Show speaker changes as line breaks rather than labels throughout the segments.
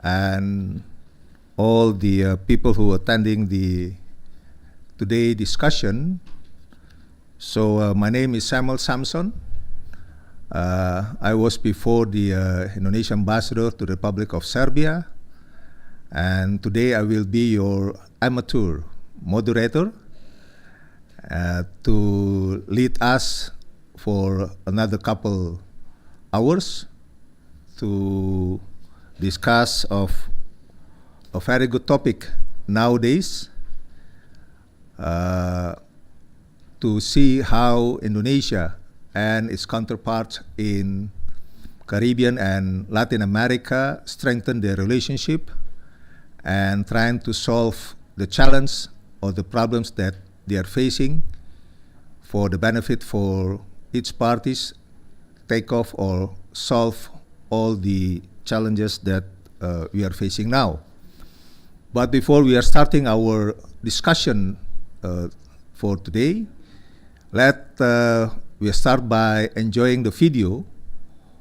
and all the people who are attending the today discussion. So my name is Samuel Samson. I was before the Indonesian ambassador to the Republic of Serbia, and today I will be your amateur moderator to lead us for another couple hours to discuss of a very good topic nowadays, to see how Indonesia and its counterparts in Caribbean and Latin America strengthen their relationship and trying to solve the challenge or the problems that they are facing for the benefit for each parties, take off or solve all the challenges that we are facing now. But before we are starting our discussion for today, we start by enjoying the video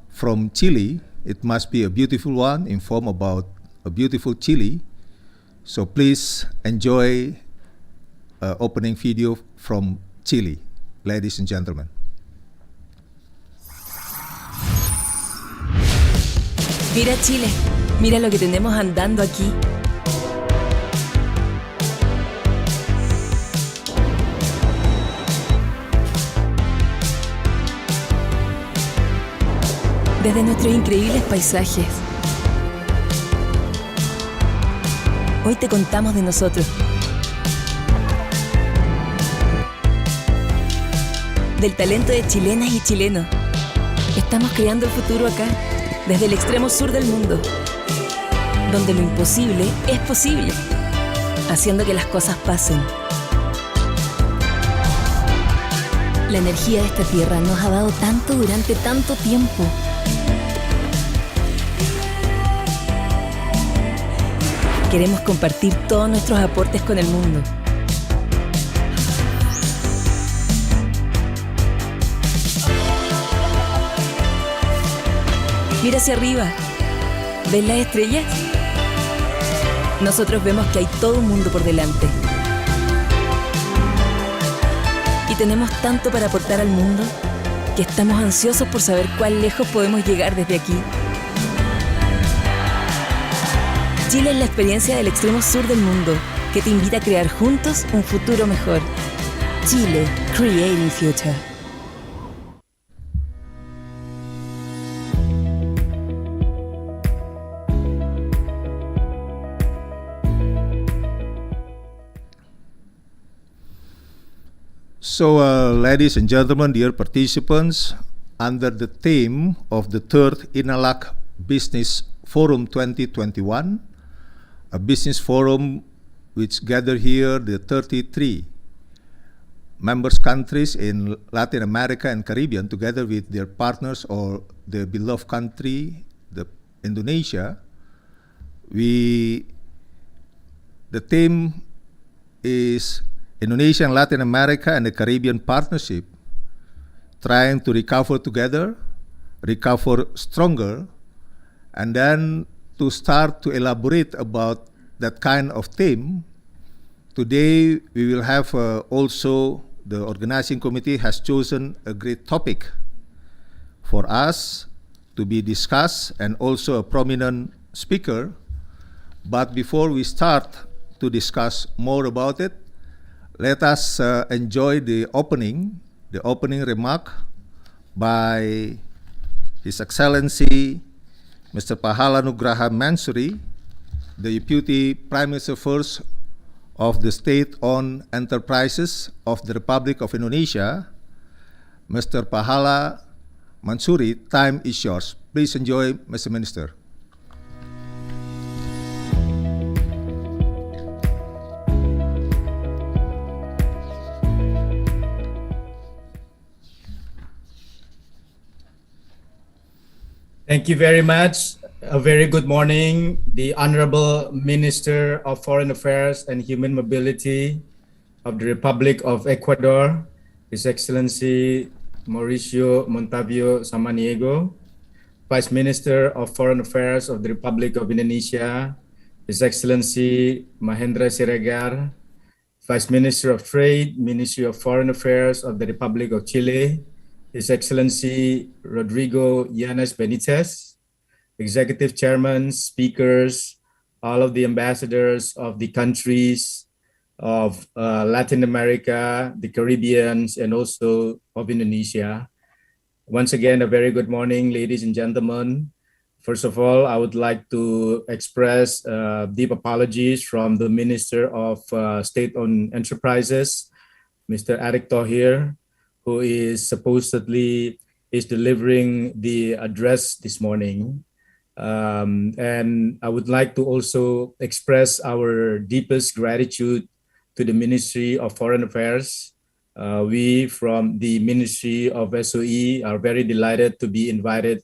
from Chile. It must be a beautiful one, inform about a beautiful Chile. So please enjoy opening video from Chile, ladies and gentlemen.
Mira Chile, mira lo que tenemos andando aquí. Desde nuestros increíbles paisajes. Hoy te contamos de nosotros. Del talento de chilenas y chilenos. Estamos creando el futuro acá, desde el extremo sur del mundo, donde lo imposible es posible, haciendo que las cosas pasen. La energía de esta tierra nos ha dado tanto durante tanto tiempo. Queremos compartir todos nuestros aportes con el mundo. Mira hacia arriba. ¿Ves las estrellas? Nosotros vemos que hay todo un mundo por delante. Y tenemos tanto para aportar al mundo que estamos ansiosos por saber cuán lejos podemos llegar desde aquí. Chile es la experiencia del extremo sur del mundo que te invita a crear juntos un futuro mejor. Chile, Creating Future.
So, ladies and gentlemen, dear participants, under the theme of the third INA-LAC Business Forum 2021, a business forum which gather here the 33 members countries in Latin America and Caribbean together with their partners or the beloved country, Indonesia. The theme is Indonesia and Latin America and the Caribbean partnership, trying to recover together, recover stronger, and then to start to elaborate about that kind of theme. Today we will have also the organizing committee has chosen a great topic for us to be discussed and also a prominent speaker. But before we start to discuss more about it, let us enjoy the opening remark by His Excellency Mr. Pahala Nugraha Mansuri, the Deputy Prime Minister First of the State-Owned Enterprises of the Republic of Indonesia. Mr. Pahala Mansuri, time is yours. Please enjoy, Mr. Minister.
Thank you very much. A very good morning, the Honorable Minister of Foreign Affairs and Human Mobility of the Republic of Ecuador, His Excellency Mauricio Montalvo Samaniego, Vice Minister of Foreign Affairs of the Republic of Indonesia, His Excellency Mahendra Siregar, Vice Minister of Trade, Ministry of Foreign Affairs of the Republic of Chile, His Excellency Rodrigo Llanes Benitez, Executive Chairman, speakers, all of the ambassadors of the countries of Latin America, the Caribbean, and also of Indonesia. Once again, a very good morning, ladies and gentlemen. First of all, I would like to express deep apologies from the Minister of State-Owned Enterprises, Mr. Erick Thohir, who is supposedly delivering the address this morning. And I would like to also express our deepest gratitude to the Ministry of Foreign Affairs. We from the Ministry of SOE are very delighted to be invited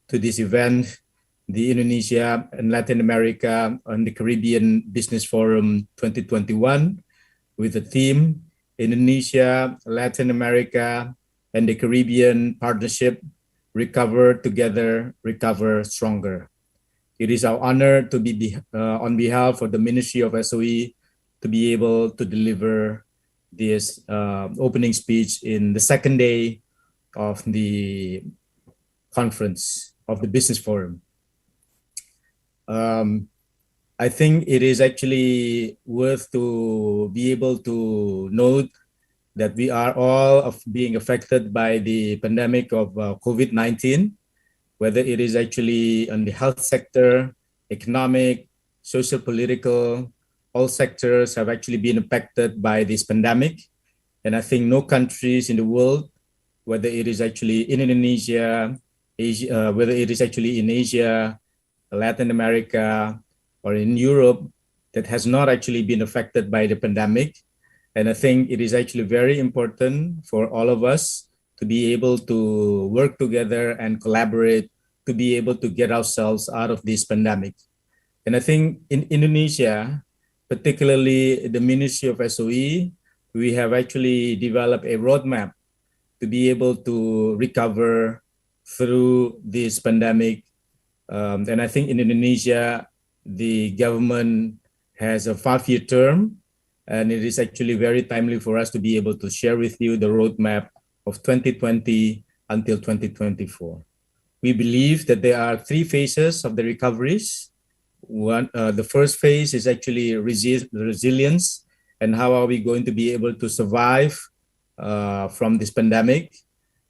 to this event, the Indonesia and Latin America and the Caribbean Business Forum 2021, with the theme Indonesia, Latin America, and the Caribbean Partnership, Recover Together, Recover Stronger. It is our honor to be on behalf of the Ministry of SOE to be able to deliver this opening speech in the second day of the conference of the Business Forum. I think it is actually worth to be able to note that we are all being affected by the pandemic of COVID-19, whether it is actually on the health sector, economic, social, political, all sectors have actually been affected by this pandemic. And I think no countries in the world, whether it is actually in Indonesia, Asia, whether it is actually in Asia, Latin America, or in Europe, that has not actually been affected by the pandemic. And I think it is actually very important for all of us to be able to work together and collaborate to be able to get ourselves out of this pandemic. And I think in Indonesia, particularly the Ministry of SOE, we have actually developed a roadmap to be able to recover through this pandemic. And I think in Indonesia, the government has a 5-year term, and it is actually very timely for us to be able to share with you the roadmap of 2020 until 2024. We believe that there are 3 phases of the recoveries. One, the first phase is actually resilience, and how are we going to be able to survive from this pandemic.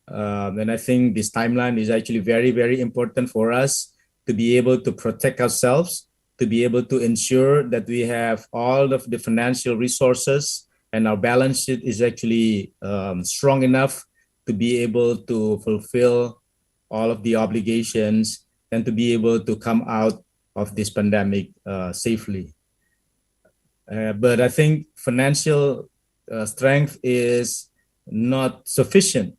And I think this timeline is actually very, very important for us to be able to protect ourselves, to be able to ensure that we have all of the financial resources and our balance sheet is actually strong enough to be able to fulfill all of the obligations and to be able to come out of this pandemic safely. But I think financial strength is not sufficient.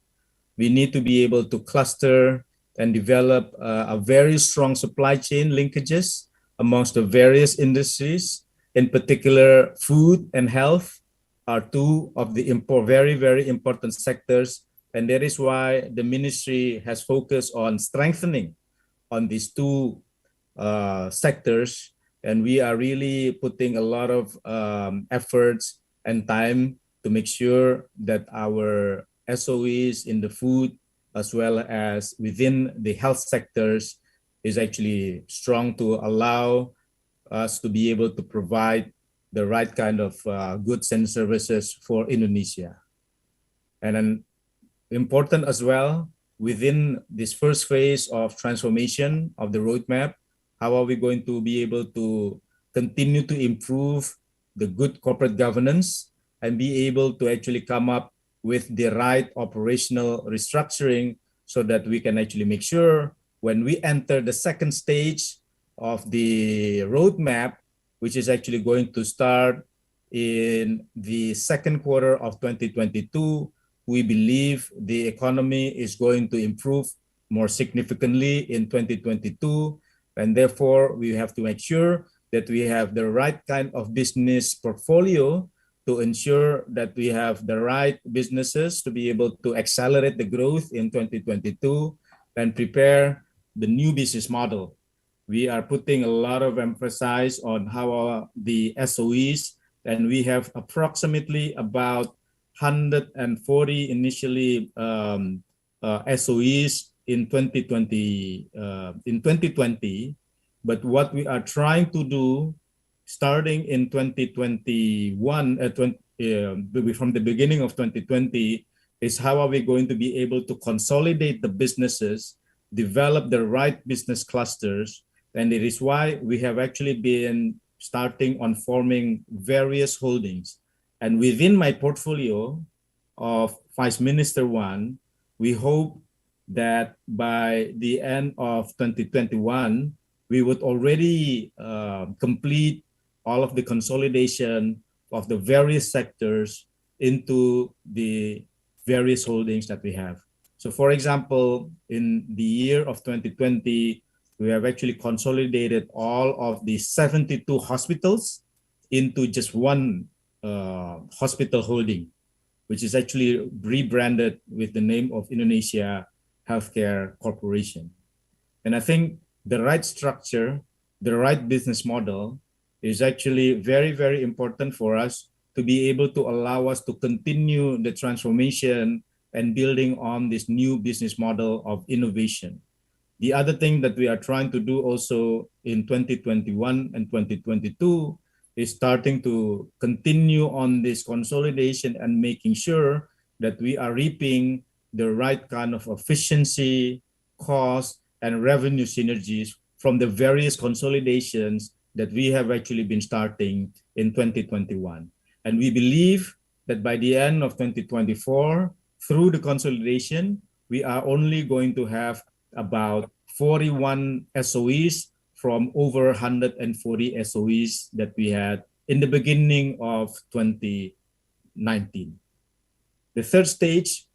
We need to be able to cluster and develop a very strong supply chain linkages amongst the various industries. In particular, food and health are 2 of the very, very important sectors. And that is why the ministry has focused on strengthening on these 2 sectors. And we are really putting a lot of efforts and time to make sure that our SOEs in the food as well as within the health sectors is actually strong to allow us to be able to provide the right kind of goods and services for Indonesia. And then important as well, within this first phase of transformation of the roadmap, how are we going to be able to continue to improve the good corporate governance and be able to actually come up with the right operational restructuring so that we can actually make sure when we enter the second stage of the roadmap, which is actually going to start in the second quarter of 2022, we believe the economy is going to improve more significantly in 2022. And therefore, we have to make sure that we have the right kind of business portfolio to ensure that we have the right businesses to be able to accelerate the growth in 2022 and prepare the new business model. We are putting a lot of emphasis on how the SOEs, and we have approximately about 140 initially SOEs in 2020. But what we are trying to do, starting in 2021, from the beginning of 2020, is how are we going to be able to consolidate the businesses, develop the right business clusters, and it is why we have actually been starting on forming various holdings. And within my portfolio of Vice Minister 1, we hope that by the end of 2021, we would already complete all of the consolidation of the various sectors into the various holdings that we have. So for example, in the year of 2020, we have actually consolidated all of the 72 hospitals into just one hospital holding, which is actually rebranded with the name of Indonesia Healthcare Corporation. And I think the right structure, the right business model is actually very, very important for us to be able to allow us to continue the transformation and building on this new business model of innovation. The other thing that we are trying to do also in 2021 and 2022 is starting to continue on this consolidation and making sure that we are reaping the right kind of efficiency, cost, and revenue synergies from the various consolidations that we have actually been starting in 2021. And we believe that by the end of 2024, through the consolidation, we are only going to have about 41 SOEs from over 140 SOEs that we had in the beginning of 2019. The third stage,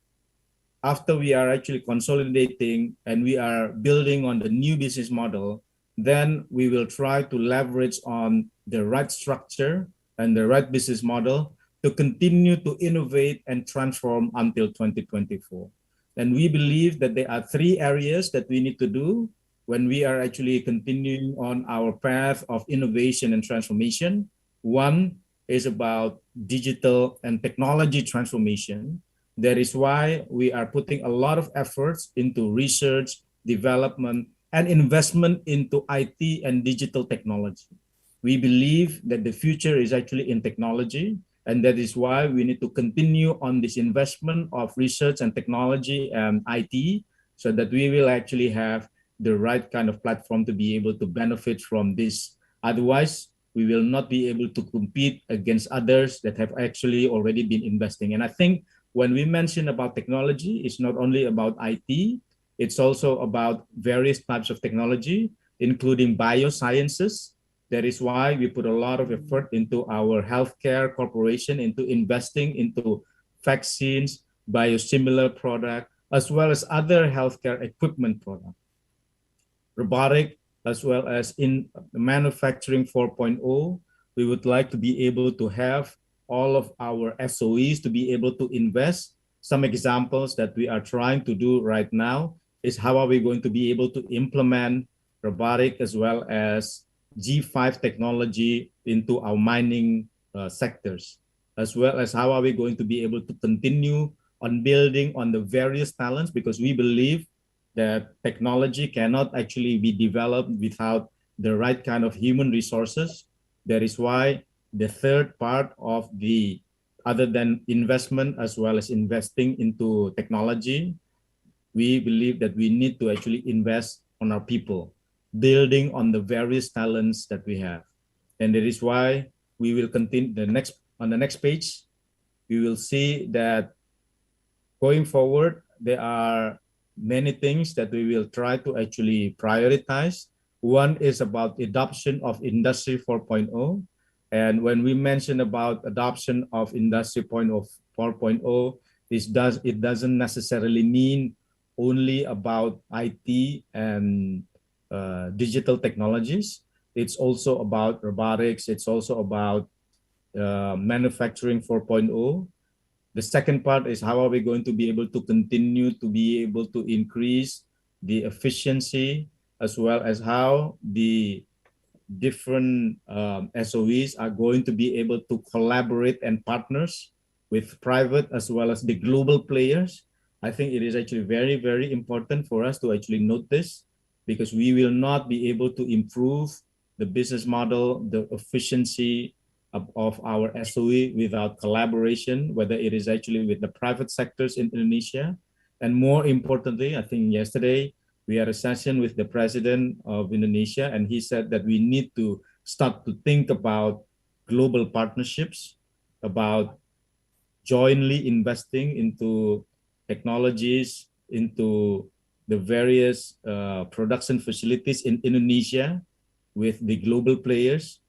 after we are actually consolidating and we are building on the new business model, then we will try to leverage on the right structure and the right business model to continue to innovate and transform until 2024. And we believe that there are three areas that we need to do when we are actually continuing on our path of innovation and transformation. One is about digital and technology transformation. That is why we are putting a lot of efforts into research, development, and investment into IT and digital technology. We believe that the future is actually in technology, and that is why we need to continue on this investment of research and technology and IT so that we will actually have the right kind of platform to be able to benefit from this. Otherwise, we will not be able to compete against others that have actually already been investing. And I think when we mention about technology, it's not only about IT, it's also about various types of technology, including biosciences. That is why we put a lot of effort into our healthcare corporation, into investing into vaccines, biosimilar product, as well as other healthcare equipment product. Robotic, as well as in manufacturing 4.0, we would like to be able to have all of our SOEs to be able to invest. Some examples that we are trying to do right now is how are we going to be able to implement robotic as well as G5 technology into our mining sectors, as well as how are we going to be able to continue on building on the various talents, because we believe that technology cannot actually be developed without the right kind of human resources. That is why the third part of the, other than investment as well as investing into technology, we believe that we need to actually invest on our people, building on the various talents that we have. And that is why we will continue on the next page. We will see that going forward, there are many things that we will try to actually prioritize. One is about adoption of Industry 4.0. And when we mention about adoption of Industry 4.0, it doesn't necessarily mean only about IT and digital technologies. It's also about robotics. It's also about manufacturing 4.0. The second part is how are we going to be able to continue to be able to increase the efficiency, as well as how the different SOEs are going to be able to collaborate and partners with private as well as the global players. I think it is actually very, very important for us to actually note this, because we will not be able to improve the business model, the efficiency of our SOE without collaboration, whether it is actually with the private sectors in Indonesia. And more importantly, I think yesterday we had a session with the president of Indonesia, and he said that we need to start to think about global partnerships, about jointly investing into technologies, into the various production facilities in Indonesia with the global players.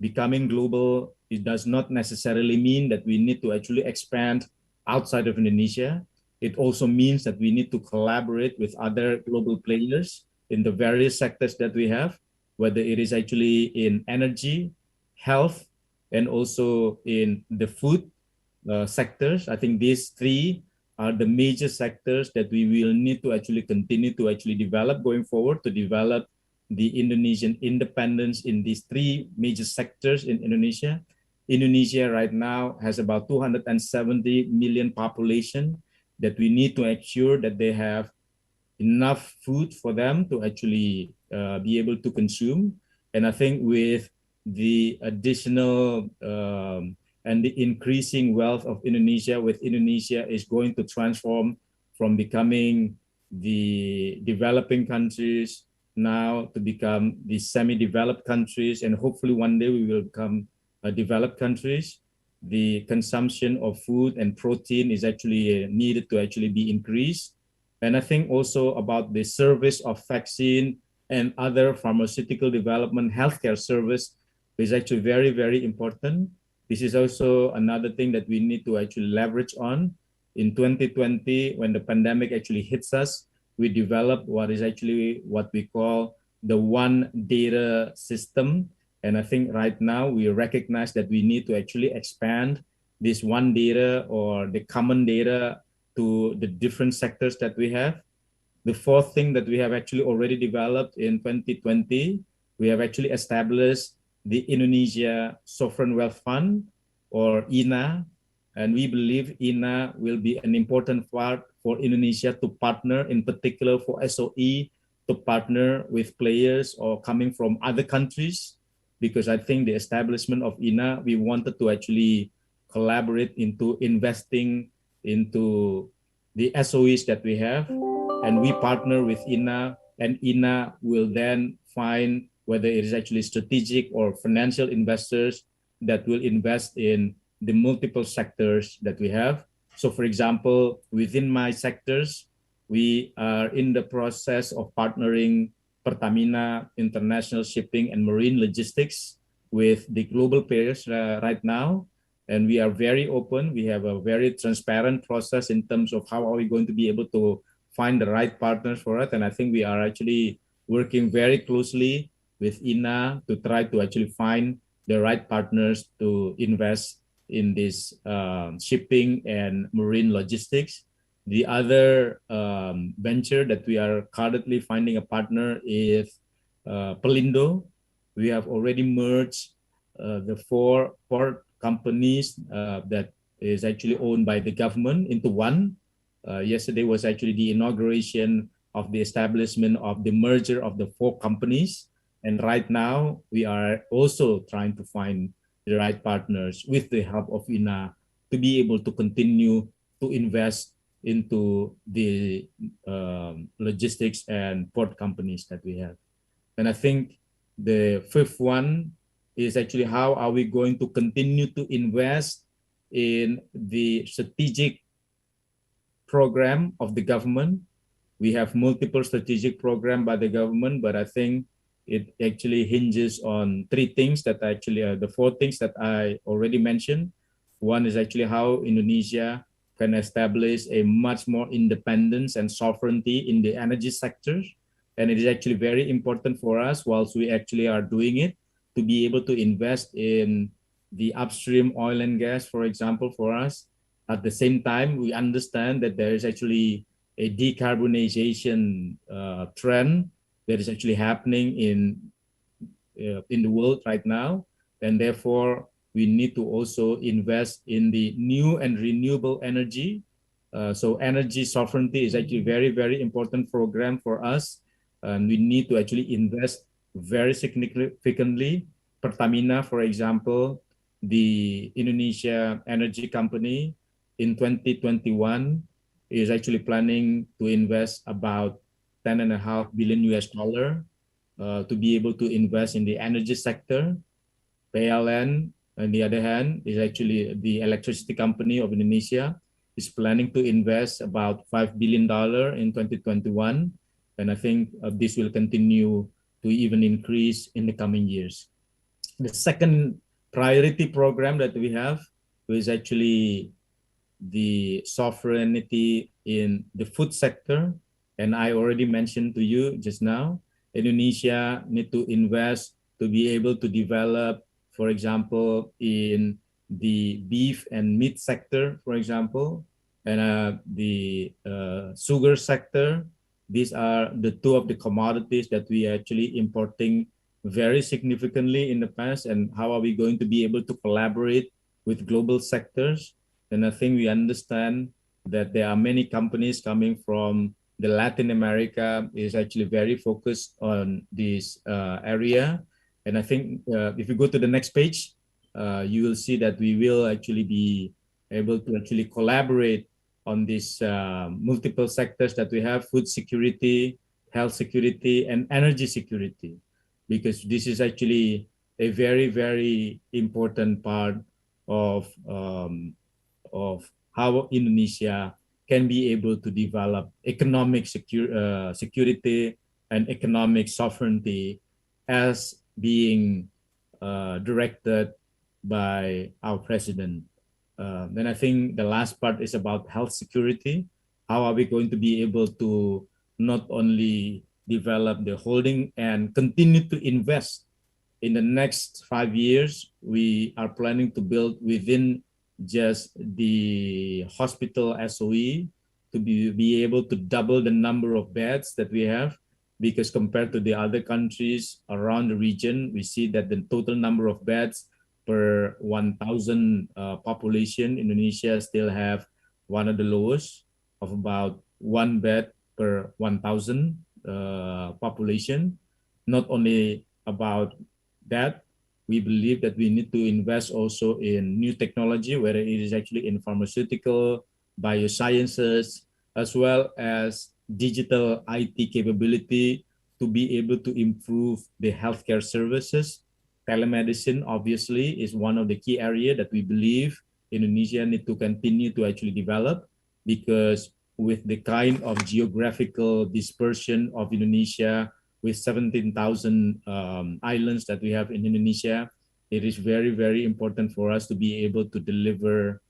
Becoming global, it does not necessarily mean that we need to actually expand outside of Indonesia. It also means that we need to collaborate with other global players in the various sectors that we have, whether it is actually in energy, health, and also in the food sectors. I think these three are the major sectors that we will need to actually continue to actually develop going forward, to develop the Indonesian independence in these three major sectors in Indonesia. Indonesia right now has about 270 million population that we need to ensure that they have enough food for them to actually be able to consume. And I think with the additional and the increasing wealth of Indonesia, with Indonesia is going to transform from becoming the developing countries now to become the semi-developed countries, and hopefully one day we will become developed countries. The consumption of food and protein is actually needed to actually be increased. And I think also about the service of vaccine and other pharmaceutical development, healthcare service is actually very, very important. This is also another thing that we need to actually leverage on. In 2020, when the pandemic actually hits us, we developed what is actually what we call the one data system. And I think right now we recognize that we need to actually expand this one data or the common data to the different sectors that we have. The fourth thing that we have actually already developed in 2020, we have actually established the Indonesia Sovereign Wealth Fund, or INA. And we believe INA will be an important part for Indonesia to partner, in particular for SOE, to partner with players or coming from other countries. Because I think the establishment of INA, we wanted to actually collaborate into investing into the SOEs that we have. And we partner with INA, and INA will then find whether it is actually strategic or financial investors that will invest in the multiple sectors that we have. So for example, within my sectors, we are in the process of partnering Pertamina International Shipping and Marine Logistics with the global players right now. And we are very open. We have a very transparent process in terms of how are we going to be able to find the right partners for it. And I think we are actually working very closely with INA to try to actually find the right partners to invest in this shipping and marine logistics. The other venture that we are currently finding a partner is Pelindo. We have already merged the four port companies that is actually owned by the government into one. Yesterday was actually the inauguration of the establishment of the merger of the four companies. And right now, we are also trying to find the right partners with the help of INA to be able to continue to invest into the logistics and port companies that we have. And I think the fifth one is actually how are we going to continue to invest in the strategic program of the government. We have multiple strategic programs by the government, but I think it actually hinges on three things that actually are the four things that I already mentioned. One is actually how Indonesia can establish a much more independence and sovereignty in the energy sector. And it is actually very important for us, whilst we actually are doing it, to be able to invest in the upstream oil and gas, for example, for us. At the same time, we understand that there is actually a decarbonization trend that is actually happening in the world right now, and therefore we need to also invest in the new and renewable energy. So energy sovereignty is actually very, very important program for us, and we need to actually invest very significantly. Pertamina, for example, the Indonesia energy company, in 2021 is actually planning to invest about 10.5 billion US dollar to be able to invest in the energy sector. PLN, on the other hand, is actually the electricity company of Indonesia, is planning to invest about $5 billion in 2021. And I think this will continue to even increase in the coming years. The second priority program that we have is actually the sovereignty in the food sector. And I already mentioned to you just now, Indonesia need to invest to be able to develop, for example, in the beef and meat sector, for example, and the sugar sector. These are the two of the commodities that we are actually importing very significantly in the past. And how are we going to be able to collaborate with global sectors? And I think we understand that there are many companies coming from the Latin America is actually very focused on this area. And I think if you go to the next page, you will see that we will actually be able to actually collaborate on these multiple sectors that we have: food security, health security, and energy security, because this is actually a very, very important part of how Indonesia can be able to develop economic security and economic sovereignty as being directed by our president. Then I think the last part is about health security. How are we going to be able to not only develop the holding and continue to invest in the next 5 years? We are planning to build within just the hospital SOE to be able to double the number of beds that we have, because compared to the other countries around the region, we see that the total number of beds per 1,000 population, Indonesia still have one of the lowest, of about 1 bed per 1,000 population. Not only about that, we believe that we need to invest also in new technology, whether it is actually in pharmaceutical, biosciences, as well as digital IT capability to be able to improve the healthcare services. Telemedicine obviously is one of the key areas that we believe Indonesia need to continue to actually develop, because with the kind of geographical dispersion of Indonesia, with 17,000 islands that we have in Indonesia, it is very, very important for us to be able to deliver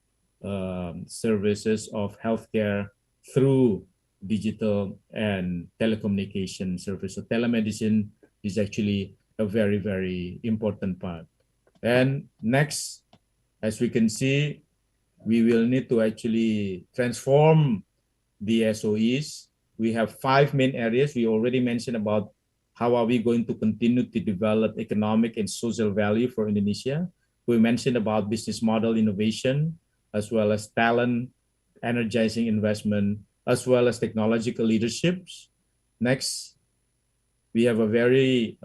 services of healthcare through digital and telecommunication service. So telemedicine is actually a very, very important part. And next, as we can see, we will need to actually transform the SOEs. We have 5 main areas. We already mentioned about how are we going to continue to develop economic and social value for Indonesia. We mentioned about business model innovation, as well as talent, energizing investment, as well as technological leaderships. Next, we have a very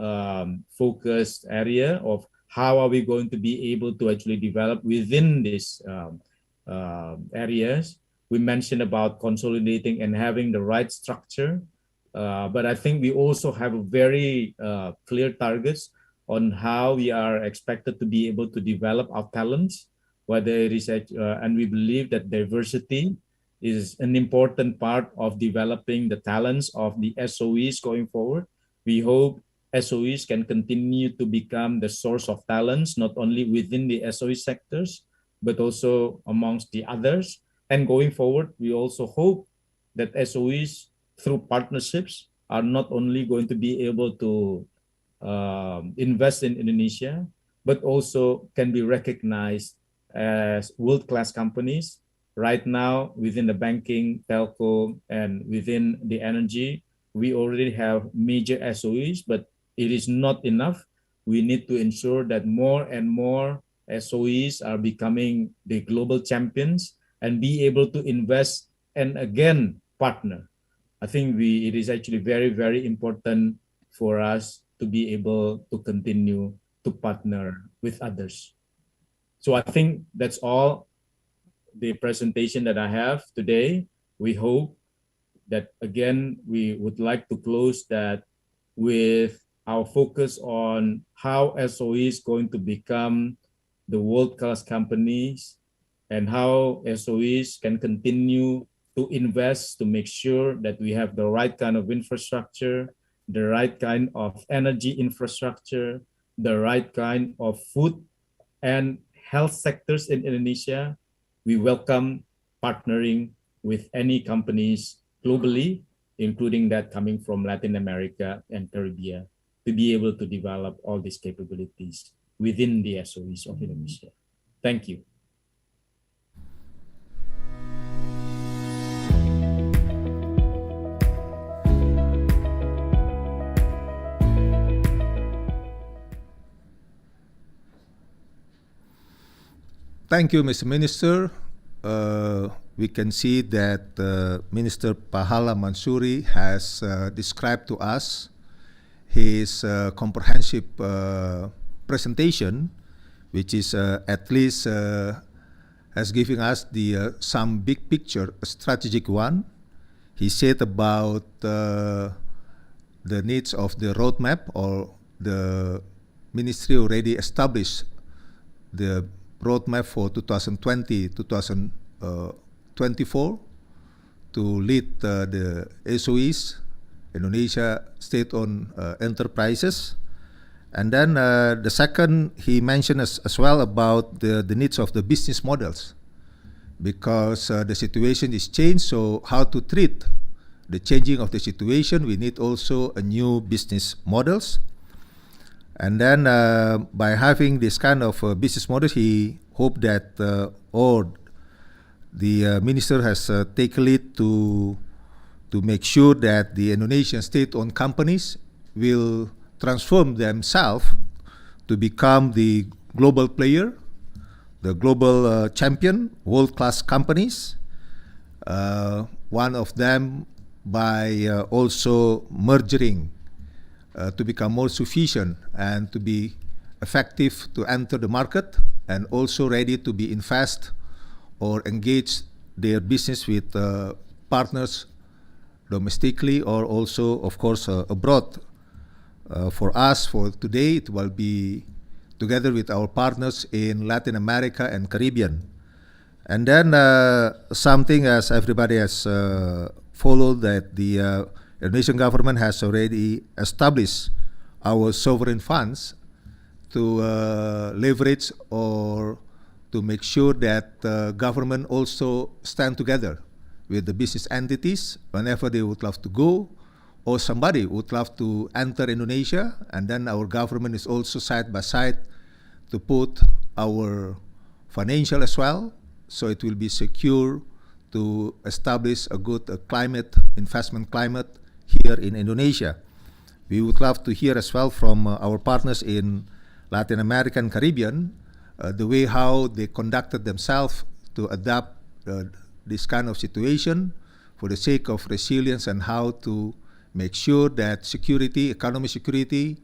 focused area of how are we going to be able to actually develop within these areas. We mentioned about consolidating and having the right structure, but I think we also have a very clear targets on how we are expected to be able to develop our talents, whether it is, and we believe that diversity is an important part of developing the talents of the SOEs going forward. We hope SOEs can continue to become the source of talents, not only within the SOE sectors, but also amongst the others. And going forward, we also hope that SOEs, through partnerships, are not only going to be able to invest in Indonesia, but also can be recognized as world-class companies right now within the banking, telco, and within the energy, we already have major SOEs, but it is not enough. We need to ensure that more and more SOEs are becoming the global champions and be able to invest and again partner. I think it is actually very, very important for us to be able to continue to partner with others. So I think that's all the presentation that I have today. We hope that again, we would like to close that with our focus on how SOE is going to become the world-class companies and how SOEs can continue to invest to make sure that we have the right kind of infrastructure, the right kind of energy infrastructure, the right kind of food and health sectors in Indonesia. We welcome partnering with any companies globally, including that coming from Latin America and Caribbean, to be able to develop all these capabilities within the SOEs of Indonesia. Thank you.
Thank you, Mr. Minister. We can see that Minister Pahala Mansuri has described to us his comprehensive presentation, which is at least has given us some big picture, a strategic one. He said about the needs of the roadmap, or the ministry already established the roadmap for 2020-2024 to lead the SOEs, Indonesia state-owned enterprises. And then the second, he mentioned as well about the needs of the business models, because the situation is changed, so how to treat the changing of the situation, we need also a new business models. And then by having this kind of business models, he hoped that the minister has taken lead to make sure that the Indonesian state-owned companies will transform themselves to become the global player, the global champion, world-class companies. One of them by also merging to become more sufficient and to be effective to enter the market, and also ready to be invest or engage their business with partners domestically or also, of course, abroad. For us, for today, it will be together with our partners in Latin America and Caribbean. And then something, as everybody has followed, that the Indonesian government has already established our sovereign funds to leverage or to make sure that government also stand together with the business entities whenever they would love to go, or somebody would love to enter Indonesia, and then our government is also side by side to put our financial as well, so it will be secure to establish a good investment climate here in Indonesia. We would love to hear as well from our partners in Latin America and Caribbean, the way how they conducted themselves to adapt this kind of situation for the sake of resilience, and how to make sure that security, economic security,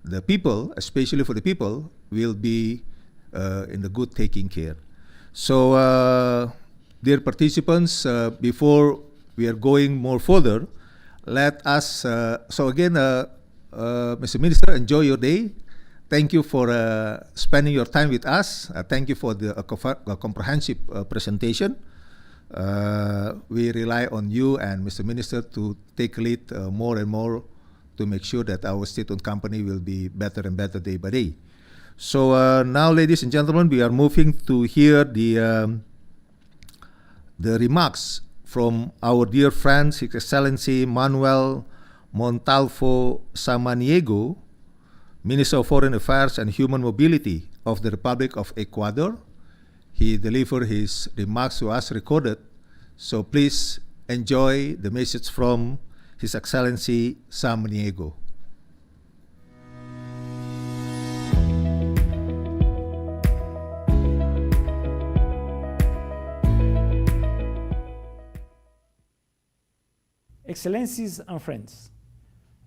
the people, especially for the people, will be in the good taking care. So, dear participants, before we are going more further, let us, so again, Mr. Minister, enjoy your day. Thank you for spending your time with us. Thank you for the comprehensive presentation. We rely on you and Mr. Minister to take lead more and more to make sure that our state-owned company will be better and better day by day. So now, ladies and gentlemen, we are moving to hear the remarks from our dear friend, His Excellency Manuel Montalvo Samaniego, Minister of Foreign Affairs and Human Mobility of the Republic of Ecuador, he delivered his remarks to us recorded. So please enjoy the message from His Excellency Sam Niego.
Excellencies and friends,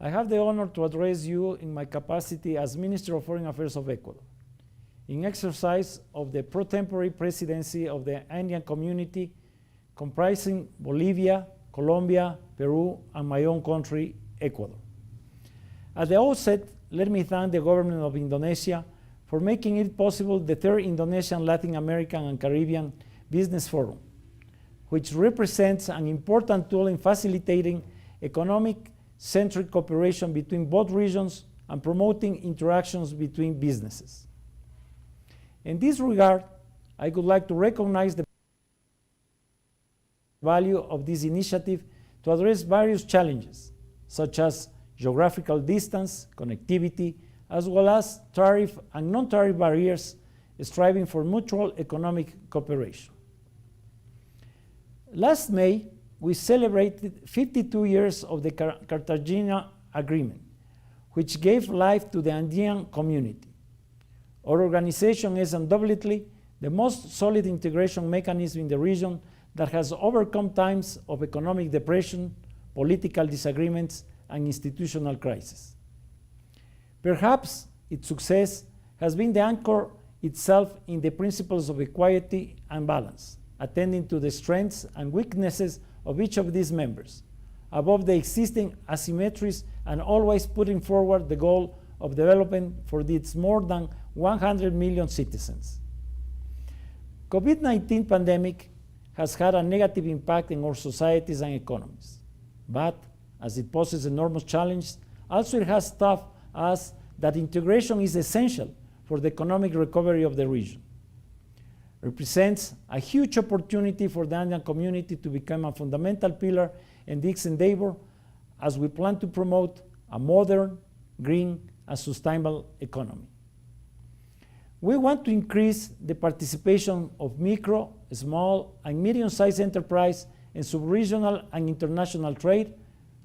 I have the honor to address you in my capacity as Minister of Foreign Affairs of Ecuador, in exercise of the pro-tempore presidency of the Andean Community, comprising Bolivia, Colombia, Peru, and my own country, Ecuador. At the outset, let me thank the government of Indonesia for making it possible the third Indonesian, Latin American, and Caribbean Business Forum, which represents an important tool in facilitating economic-centric cooperation between both regions and promoting interactions between businesses. In this regard, I would like to recognize the value of this initiative to address various challenges, such as geographical distance, connectivity, as well as tariff and non-tariff barriers, striving for mutual economic cooperation. Last May, we celebrated 52 years of the Cartagena Agreement, which gave life to the Andean community. Our organization is undoubtedly the most solid integration mechanism in the region that has overcome times of economic depression, political disagreements, and institutional crisis. Perhaps its success has been the anchor itself in the principles of equality and balance, attending to the strengths and weaknesses of each of these members, above the existing asymmetries, and always putting forward the goal of development for its more than 100 million citizens. COVID-19 pandemic has had a negative impact in our societies and economies, but as it poses enormous challenges, also it has taught us that integration is essential for the economic recovery of the region. Represents a huge opportunity for the Andean community to become a fundamental pillar in this endeavor as we plan to promote a modern, green, and sustainable economy. We want to increase the participation of micro, small, and medium-sized enterprise in sub-regional and international trade,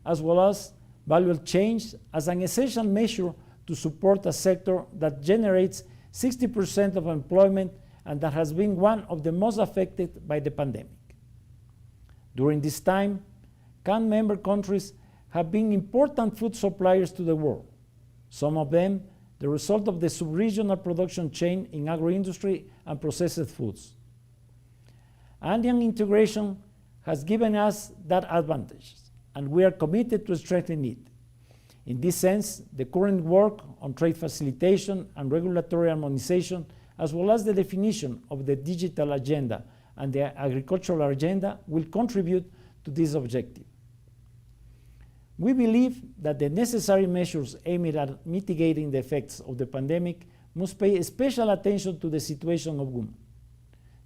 as well as value change as an essential measure to support a sector that generates 60% of employment and that has been one of the most affected by the pandemic. During this time, CAN member countries have been important food suppliers to the world, some of them the result of the sub-regional production chain in agro-industry and processed foods. Andean integration has given us that advantage, and we are committed to strengthening it. In this sense, the current work on trade facilitation and regulatory harmonization, as well as the definition of the digital agenda and the agricultural agenda, will contribute to this objective. We believe that the necessary measures aimed at mitigating the effects of the pandemic must pay special attention to the situation of women.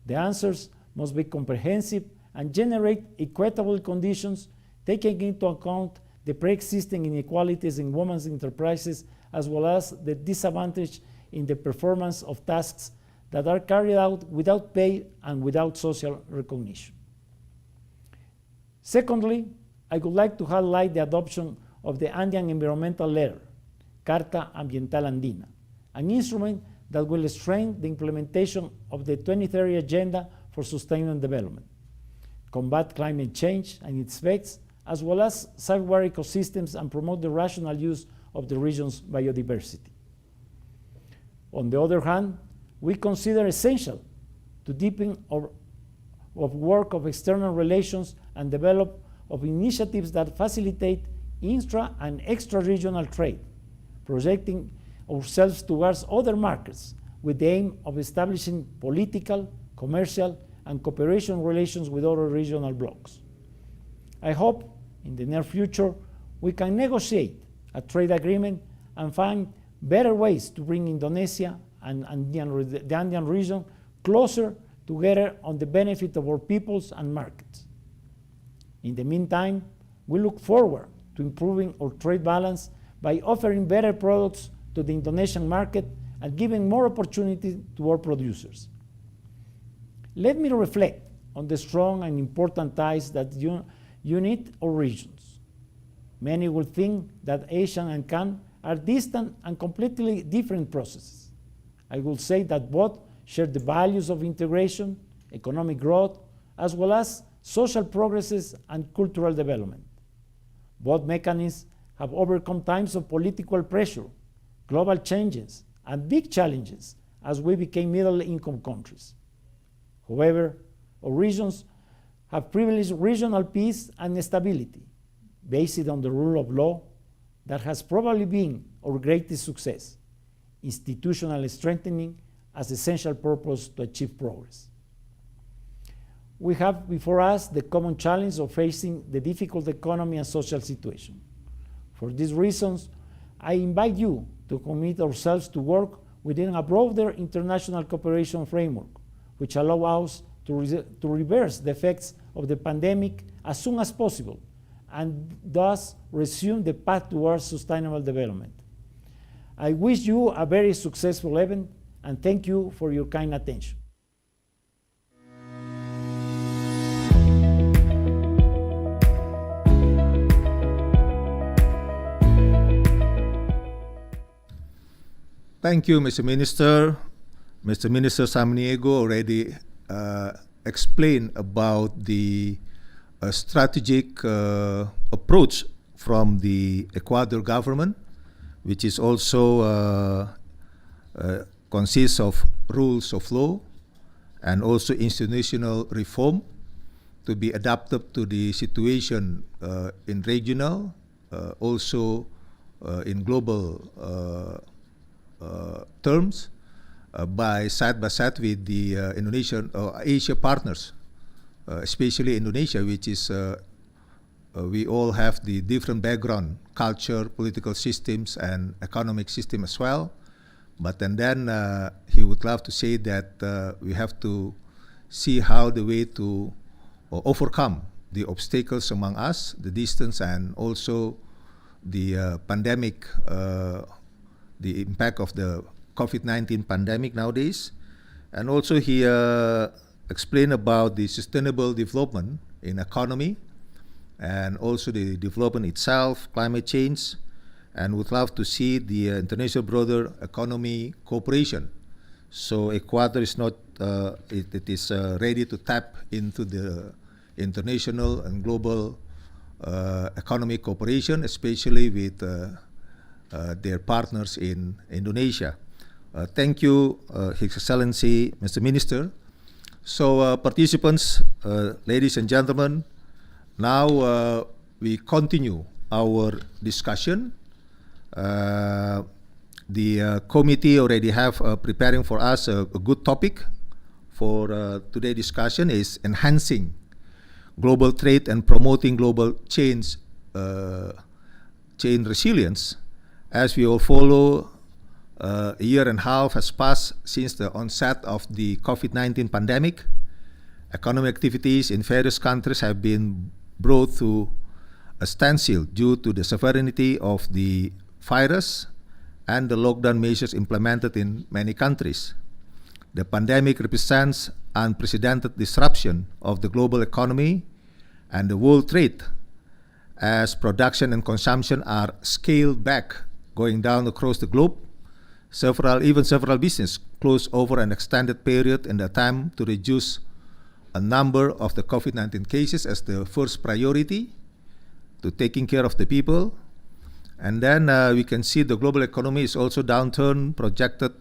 The answers must be comprehensive and generate equitable conditions, taking into account the pre-existing inequalities in women's enterprises, as well as the disadvantage in the performance of tasks that are carried out without pay and without social recognition. Secondly, I would like to highlight the adoption of the Andean Environmental Letter, Carta Ambiental Andina, an instrument that will strengthen the implementation of the 2030 Agenda for Sustainable Development, combat climate change and its effects, as well as safeguard ecosystems and promote the rational use of the region's biodiversity. On the other hand, we consider essential to deepen our work of external relations and develop of initiatives that facilitate intra and extra-regional trade, projecting ourselves towards other markets with the aim of establishing political, commercial, and cooperation relations with other regional blocs. I hope in the near future we can negotiate a trade agreement and find better ways to bring Indonesia and the Andean region closer together on the benefit of our peoples and markets. In the meantime, we look forward to improving our trade balance by offering better products to the Indonesian market and giving more opportunity to our producers. Let me reflect on the strong and important ties that unite our regions. Many will think that ASEAN and CAN are distant and completely different processes. I will say that both share the values of integration, economic growth, as well as social progresses and cultural development. Both mechanisms have overcome times of political pressure, global changes, and big challenges as we became middle-income countries. However, our regions have privileged regional peace and stability based on the rule of law that has probably been our greatest success, institutional strengthening as essential purpose to achieve progress. We have before us the common challenge of facing the difficult economy and social situation. For these reasons, I invite you to commit ourselves to work within a broader international cooperation framework, which allows us to reverse the effects of the pandemic as soon as possible, and thus resume the path towards sustainable development. I wish you a very successful event, and thank you for your kind attention.
Thank you, Mr. Minister. Mr. Minister Samaniego already explained about the strategic approach from the Ecuador government, which is also consists of rules of law and also institutional reform to be adapted to the situation in regional, also in global terms, by side with the Indonesian or Asia partners, especially Indonesia, which is we all have the different background, culture, political systems, and economic system as well. But and then he would love to say that we have to see how the way to overcome the obstacles among us, the distance, and also the pandemic, the impact of the COVID-19 pandemic nowadays. And also he explained about the sustainable development in economy and also the development itself, climate change, and would love to see the international broader economy cooperation. So Ecuador is not, it is ready to tap into the international and global economic cooperation, especially with their partners in Indonesia. Thank you, His Excellency, Mr. Minister. So participants, ladies and gentlemen, now we continue our discussion. The committee already have preparing for us a good topic for today's discussion is enhancing global trade and promoting global chain resilience. As we all follow, a year and a half has passed since the onset of the COVID-19 pandemic. Economic activities in various countries have been brought to a standstill due to the severity of the virus and the lockdown measures implemented in many countries. The pandemic represents unprecedented disruption of the global economy and the world trade, as production and consumption are scaled back, going down across the globe. Several businesses closed over an extended period in the attempt to reduce a number of the COVID-19 cases as the first priority to taking care of the people. And then we can see the global economy is also downturn projected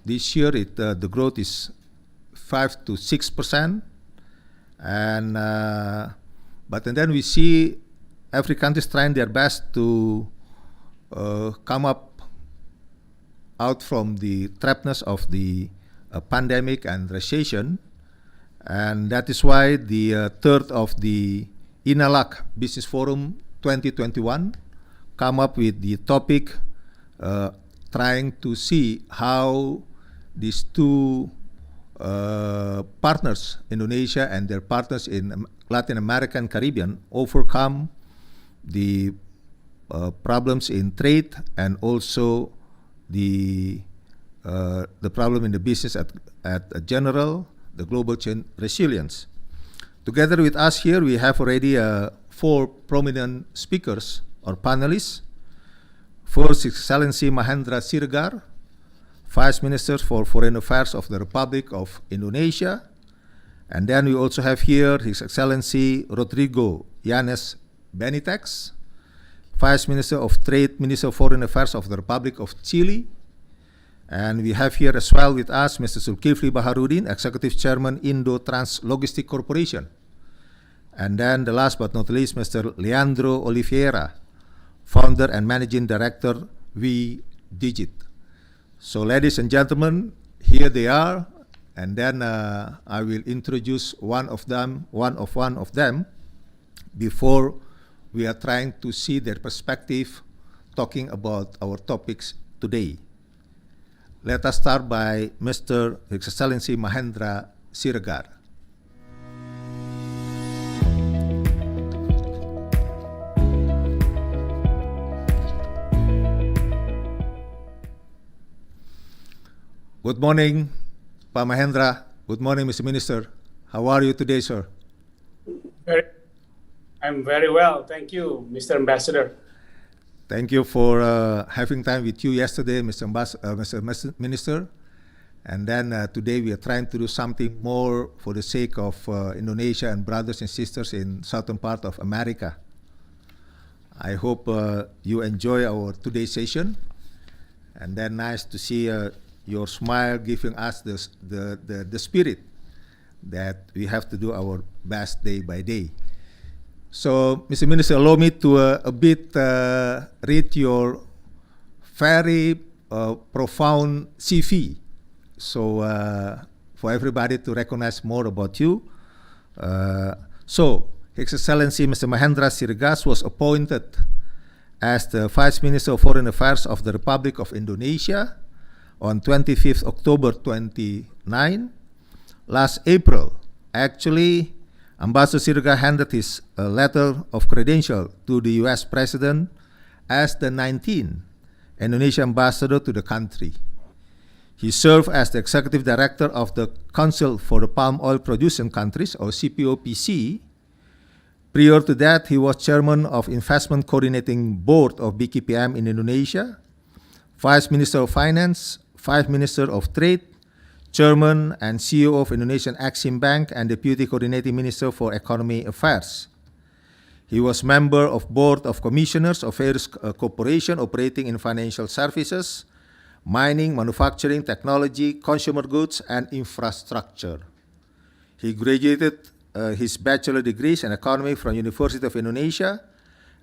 this year. The growth is 5 to 6%, and then we see every country is trying their best to come up out from the trapness of the pandemic and recession, and that is why the third of the INA-LAC Business Forum 2021 come up with the topic trying to see how these two partners, Indonesia and their partners in Latin America and Caribbean, overcome the problems in trade and also the the problem in the business at a general, the global chain resilience. Together with us here, we have already 4 prominent speakers or panelists. First, His Excellency Mahendra Siregar, Vice Minister for Foreign Affairs of the Republic of Indonesia. And then we also have here His Excellency Rodrigo Yanes Benitez, Vice Minister of Trade, Minister of Foreign Affairs of the Republic of Chile. And we have here as well with us Mr. Zulkifli Baharudin, Executive Chairman Indo Trans Logistic Corporation. And then the last but not least, Mr. Leandro Oliveira, Founder and Managing Director, V-Digit. So ladies and gentlemen, here they are. And then I will introduce one of them before we are trying to see their perspective talking about our topics today. Let us start by Mr. His Excellency Mahendra Siregar. Good morning, Pa Mahendra. Good morning, Mr. Minister. How are you today, sir?
I'm very well. Thank you, Mr. Ambassador.
Thank you for having time with you yesterday, Mr. Minister. And then today we are trying to do something more for the sake of Indonesia and brothers and sisters in southern part of America. I hope you enjoy our today's session. And then nice to see your smile giving us the spirit that we have to do our best day by day. So, Mr. Minister, allow me to a bit read your very profound CV. So, for everybody to recognize more about you. So, His Excellency Mr. Mahendra Siregar was appointed as the Vice Minister of Foreign Affairs of the Republic of Indonesia on 25th October 29. Last April, actually, Ambassador Siregar handed his letter of credential to the U.S. President as the 19th Indonesian ambassador to the country. He served as the Executive Director of the Council for the Palm Oil Producing Countries, or CPOPC. Prior to that, he was Chairman of Investment Coordinating Board of BKPM in Indonesia, Vice Minister of Finance, Vice Minister of Trade, Chairman and CEO of Indonesian Exim Bank, and Deputy Coordinating Minister for Economy Affairs. He was member of Board of Commissioners of various corporations operating in financial services, mining, manufacturing, technology, consumer goods, and infrastructure. He graduated his bachelor degrees in economy from University of Indonesia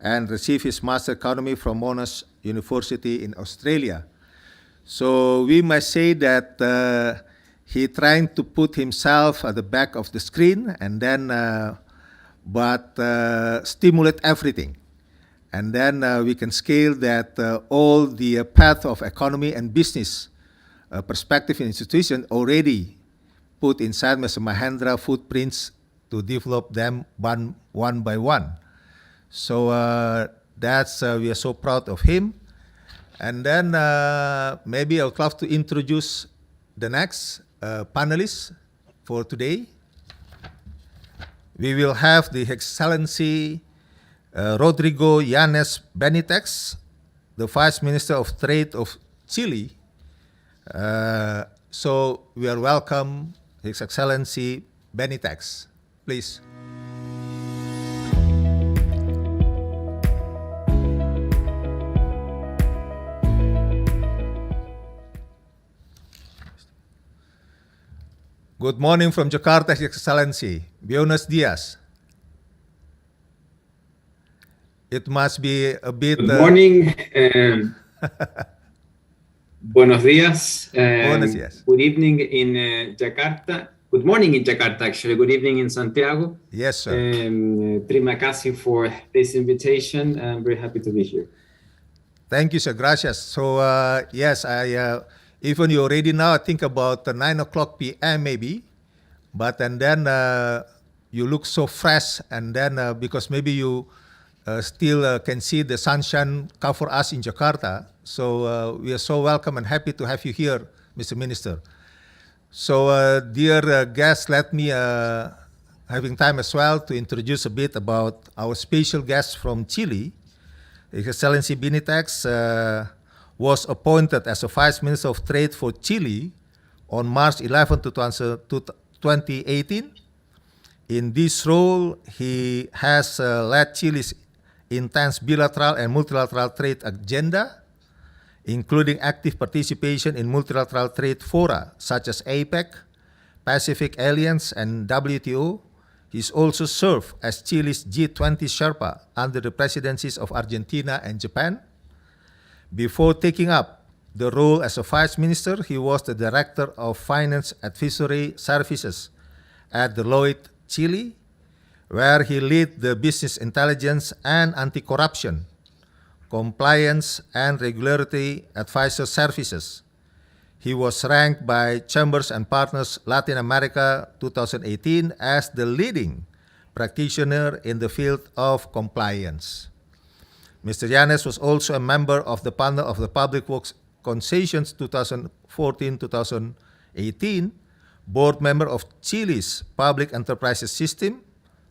and received his master economy from Monash University in Australia. So we must say that he trying to put himself at the back of the screen and then stimulate everything. And then we can scale that all the path of economy and business perspective in institution already put inside Mr. Mahendra footprints to develop them one by one. So that's we are so proud of him. And then maybe I would love to introduce the next panelists for today. We will have the Excellency Rodrigo Yanes Benitez, the Vice Minister of Trade of Chile. So we are welcome His Excellency Benitez. Please. Good morning from Jakarta, His Excellency. Buenos dias. It must be a bit...
Good morning. Buenos días.
Buenos días.
Good evening in Jakarta. Good morning in Jakarta, actually. Good evening in Santiago.
Yes, sir.
Terima kasih for this invitation. I'm very happy to be here.
Thank you, sir. Gracias. So, yes, even you already now think about 9 o'clock p.m. maybe, but and then you look so fresh, and then because maybe you still can see the sunshine cover us in Jakarta. So we are so welcome and happy to have you here Mr. Minister. So, dear guests, let me, having time as well, to introduce a bit about our special guest from Chile. His Excellency Benitex was appointed as a Vice Minister of Trade for Chile on March 11, 2018. In this role, he has led Chile's intense bilateral and multilateral trade agenda, including active participation in multilateral trade fora such as APEC, Pacific Alliance, and WTO. He's also served as Chile's G20 Sherpa under the presidencies of Argentina and Japan. Before taking up the role as a Vice Minister, he was the Director of Finance Advisory Services at Deloitte, Chile, where he led the business intelligence and anti-corruption, compliance, and regulatory advisor services. He was ranked by Chambers and Partners Latin America 2018 as the leading practitioner in the field of compliance. Mr. Yanes was also a member of the panel of the Public Works Concessions 2014-2018, board member of Chile's Public Enterprises System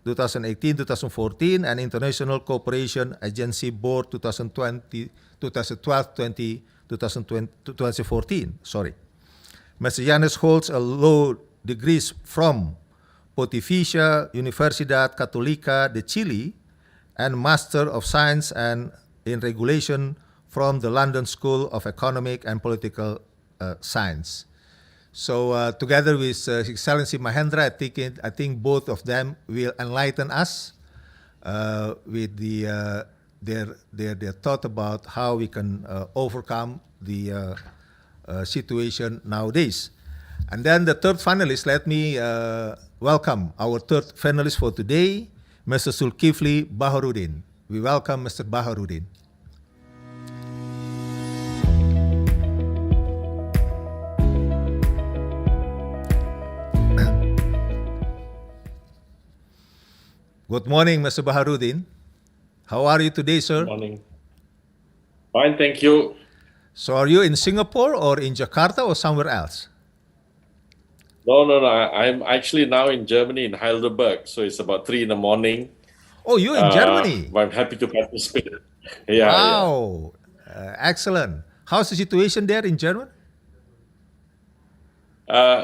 2018-2014, and International Cooperation Agency Board 2014. Sorry. Mr. Yanes holds a law degrees from Pontificia Universidad Católica de Chile and Master of Science and in Regulation from the London School of Economic and Political Science. So together with His Excellency Mahendra, I think both of them will enlighten us with their thought about how we can overcome the situation nowadays. And then the third finalist, let me welcome our third finalist for today, Mr. Zulkifli Baharudin. We welcome Mr. Baharudin. Good morning, Mr. Baharudin. How are you today, sir?
Good morning. Fine, thank you.
So are you in Singapore or in Jakarta or somewhere else?
No. I'm actually now in Germany, in Heidelberg. So it's about 3 in the morning.
Oh, you're in Germany?
But I'm happy to participate. Yeah.
Wow. Excellent. How's the situation there in Germany?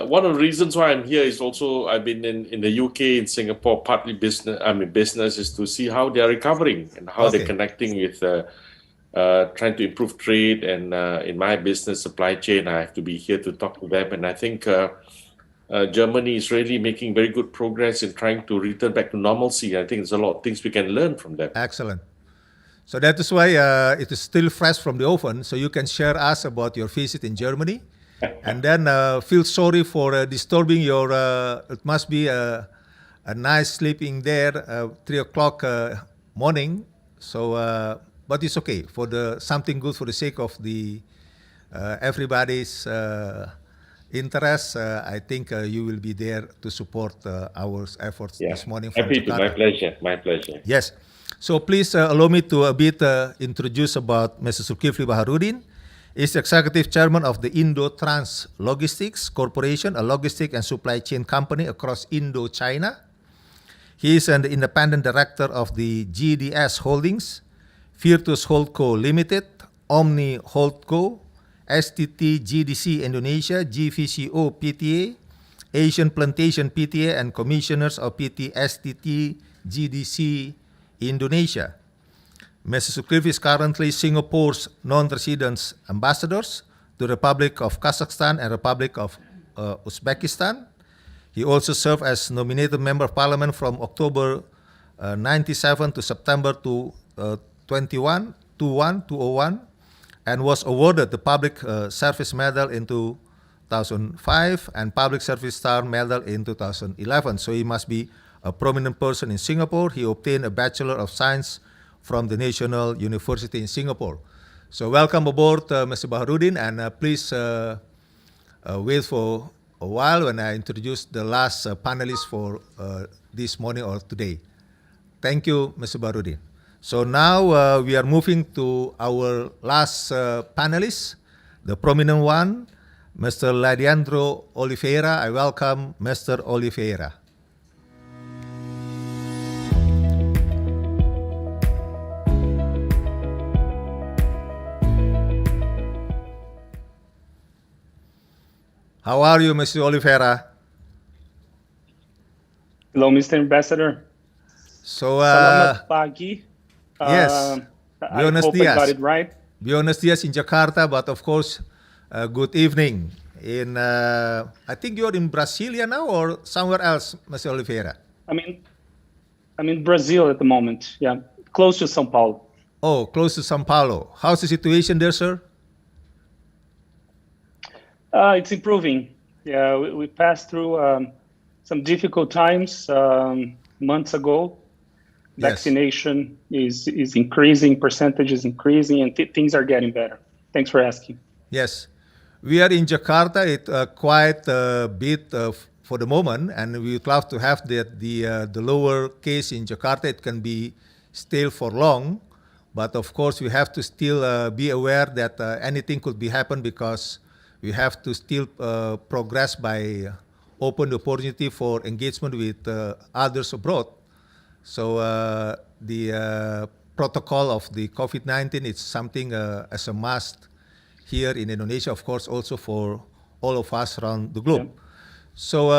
One of the reasons why I'm here is also I've been in the UK, in Singapore, partly business is to see how they're recovering and how they're connecting with trying to improve trade. And in my business supply chain, I have to be here to talk to them. And I think Germany is really making very good progress in trying to return back to normalcy. I think there's a lot of things we can learn from them.
Excellent. So that is why it is still fresh from the oven. So you can share us about your visit in Germany. And then feel sorry for disturbing your, it must be a nice sleeping there, 3 o'clock morning. So, but it's okay for something good for the sake of the everybody's interest. I think you will be there to support our efforts this morning.
Happy to, my pleasure.
Yes. So please allow me to a bit introduce about Mr. Zulkifli Baharudin. Is Executive Chairman of the Indo-Trans Logistics Corporation, a logistic and supply chain company across Indo-China. He is an independent director of the GDS Holdings, Virtus Holdco Limited, Omni Holdco, STT GDC Indonesia, GVCO PTA, Asian Plantation PTA, and Commissioners of PT STT GDC Indonesia. Mr. Zulkifli is currently Singapore's non-resident ambassadors to the Republic of Kazakhstan and Republic of Uzbekistan. He also served as nominated Member of Parliament from October 97 to September 2001, and was awarded the Public Service Medal in 2005 and Public Service Star Medal in 2011. So he must be a prominent person in Singapore. He obtained a Bachelor of Science from the National University in Singapore. So welcome aboard, Mr. Baharudin, and please wait for a while when I introduce the last panelist for this morning or today. Thank you, Mr. Baharudin. So now we are moving to our last panelist, the prominent one, Mr. Leandro Oliveira. I welcome Mr. Oliveira. How are you, Mr. Oliveira?
Hello, Mr. Ambassador.
So,
Selamat pagi.
yes.
I
Buenos
hope
dias.
I got it right.
Buenos dias in Jakarta, but of course, good evening. I think you're in Brasilia now or somewhere else, Mr. Oliveira?
I'm in Brazil at the moment. Yeah, close to São Paulo.
Oh, close to São Paulo. How's the situation there, sir?
It's improving. Yeah, we passed through some difficult times months ago.
Yes.
Vaccination is increasing, percentage is increasing, and things are getting better. Thanks for asking.
Yes. We are in Jakarta. It's quite a bit for the moment, and we would love to have the lower case in Jakarta. It can be still for long, but of course we have to still be aware that anything could be happen because we have to still progress by open the opportunity for engagement with others abroad. So the protocol of the COVID-19 is something as a must here in Indonesia, of course, also for all of us around the globe.
Yeah.
So,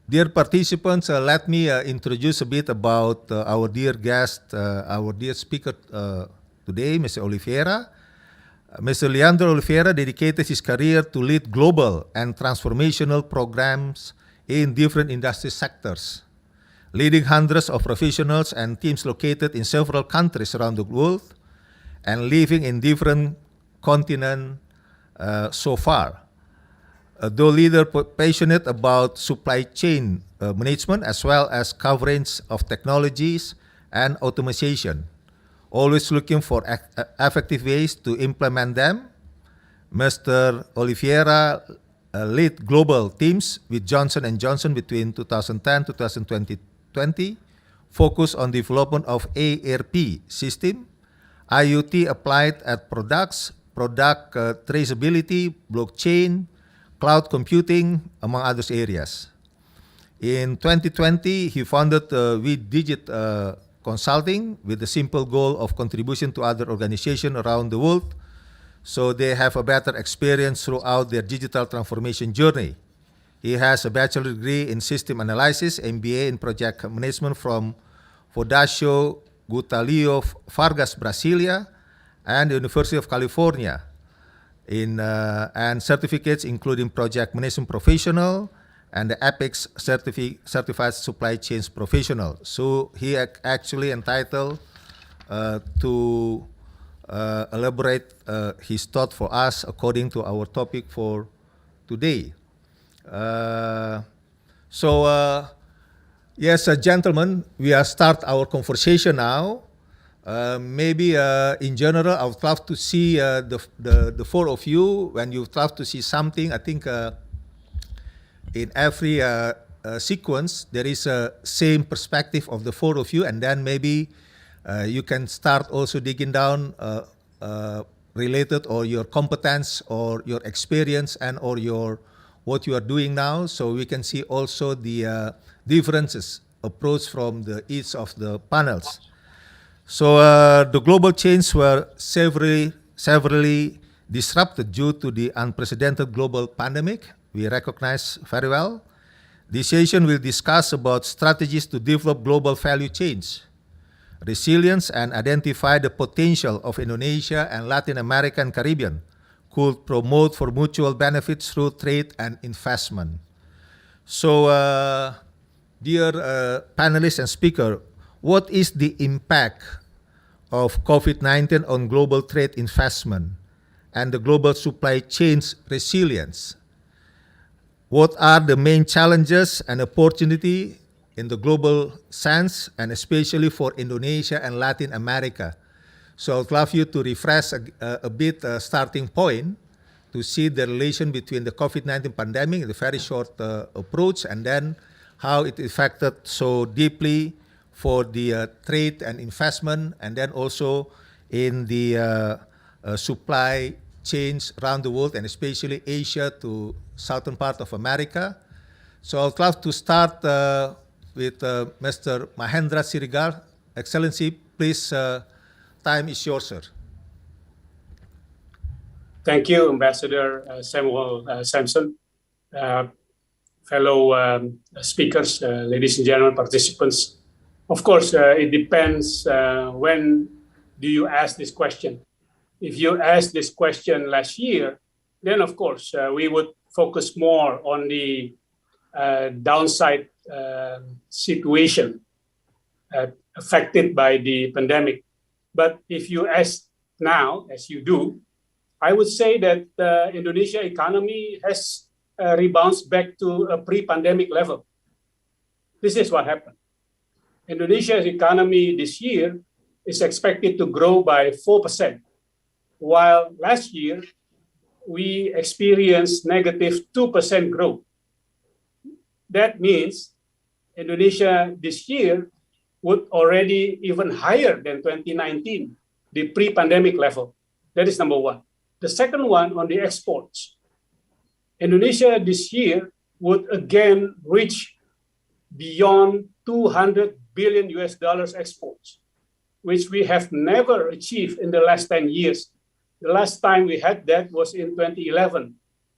dear participants, let me introduce a bit about our dear guest, our dear speaker today, Mr. Oliveira. Mr. Leandro Oliveira dedicated his career to lead global and transformational programs in different industry sectors, leading hundreds of professionals and teams located in several countries around the world and living in different continents so far. Though leader passionate about supply chain management as well as coverage of technologies and automation, always looking for effective ways to implement them. Mr. Oliveira led global teams with Johnson & Johnson between 2010 to 2020, focused on development of ARP system, IoT applied at products, product traceability, blockchain, cloud computing, among other areas. In 2020, he founded WeDigit Consulting with the simple goal of contribution to other organizations around the world so they have a better experience throughout their digital transformation journey. He has a bachelor's degree in system analysis, MBA in project management from Fundação Gutalio Vargas, Brasilia, and the University of California, and certificates including project management professional and the APEX certified supply chains professional. So he actually entitled to elaborate his thought for us according to our topic for today. Yes, gentlemen, we are start our conversation now. Maybe in general, I would love to see the four of you. When you would love to see something, I think in every sequence there is a same perspective of the four of you, and then maybe you can start also digging down related or your competence or your experience and or your what you are doing now, so we can see also the differences approach from each of the panels. So the global chains were severely disrupted due to the unprecedented global pandemic. We recognize very well. This session will discuss about strategies to develop global value chains, resilience, and identify the potential of Indonesia and Latin America and Caribbean could promote for mutual benefits through trade and investment. So, dear panelists and speaker, what is the impact of COVID-19 on global trade investment and the global supply chains resilience? What are the main challenges and opportunity in the global sense, and especially for Indonesia and Latin America? So I'd love you to refresh a bit starting point to see the relation between the COVID-19 pandemic, the very short approach, and then how it affected so deeply for the trade and investment, and then also in the supply change around the world, and especially Asia to southern part of America. So I'd love to start with Mr. Mahendra Sirigar. Excellency, please, time is yours, sir.
Thank you, Ambassador Samuel Sampson. Fellow speakers, ladies and gentlemen, participants. Of course, it depends when do you ask this question. If you asked this question last year, then of course we would focus more on the downside situation affected by the pandemic. But if you ask now, as you do, I would say that the Indonesia economy has rebounds back to a pre-pandemic level. This is what happened. Indonesia's economy this year is expected to grow by 4%, while last year we experienced negative 2% growth. That means Indonesia this year would already even higher than 2019, the pre-pandemic level. That is number one. The second one on the exports. Indonesia this year would again reach beyond 200 billion US dollars exports, which we have never achieved in the last 10 years. The last time we had that was in 2011.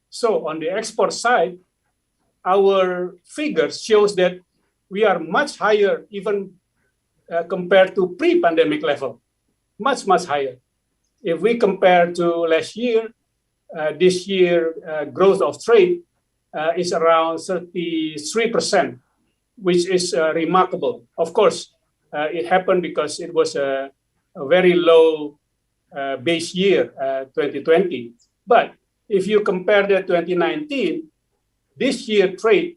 So on the export side, our figures shows that we are much higher even compared to pre-pandemic level, much higher. If we compare to last year, this year growth of trade is around 33%, which is remarkable. Of course, it happened because it was a very low base year, 2020. But if you compare that 2019, this year trade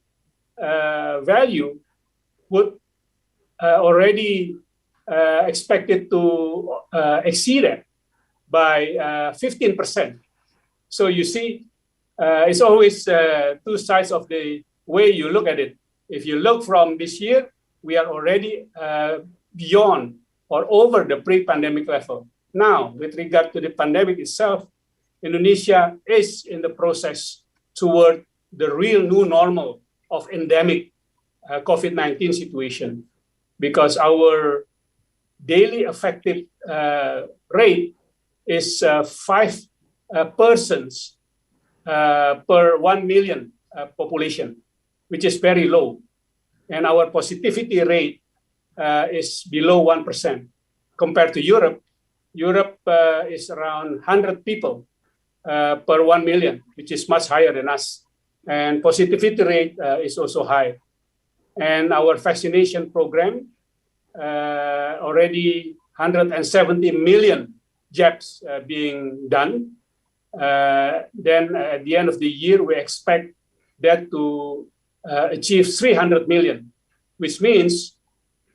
value would already expected to exceed it by 15%. So you see, it's always two sides of the way you look at it. If you look from this year, we are already beyond or over the pre-pandemic level. Now, with regard to the pandemic itself, Indonesia is in the process toward the real new normal of endemic COVID-19 situation, because our daily affected rate is 5 persons per 1 million population, which is very low. And our positivity rate is below 1%. Compared to Europe, Europe is around 100 people per 1 million, which is much higher than us. And positivity rate is also high. And our vaccination program, already 170 million jabs being done. Then at the end of the year, we expect that to achieve 300 million, which means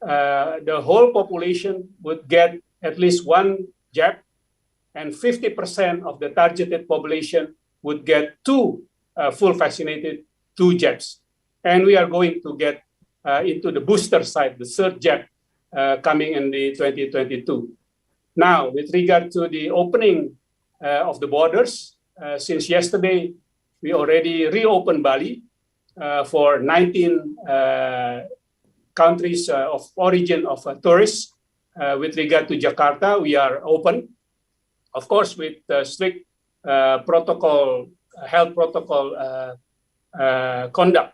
the whole population would get at least one jab, and 50% of the targeted population would get two full vaccinated, 2 jabs. And we are going to get into the booster side, the third jab, coming in the 2022. Now, with regard to the opening of the borders, since yesterday, we already reopened Bali for 19 countries of origin of tourists. With regard to Jakarta, we are open, of course, with strict protocol, health protocol conduct.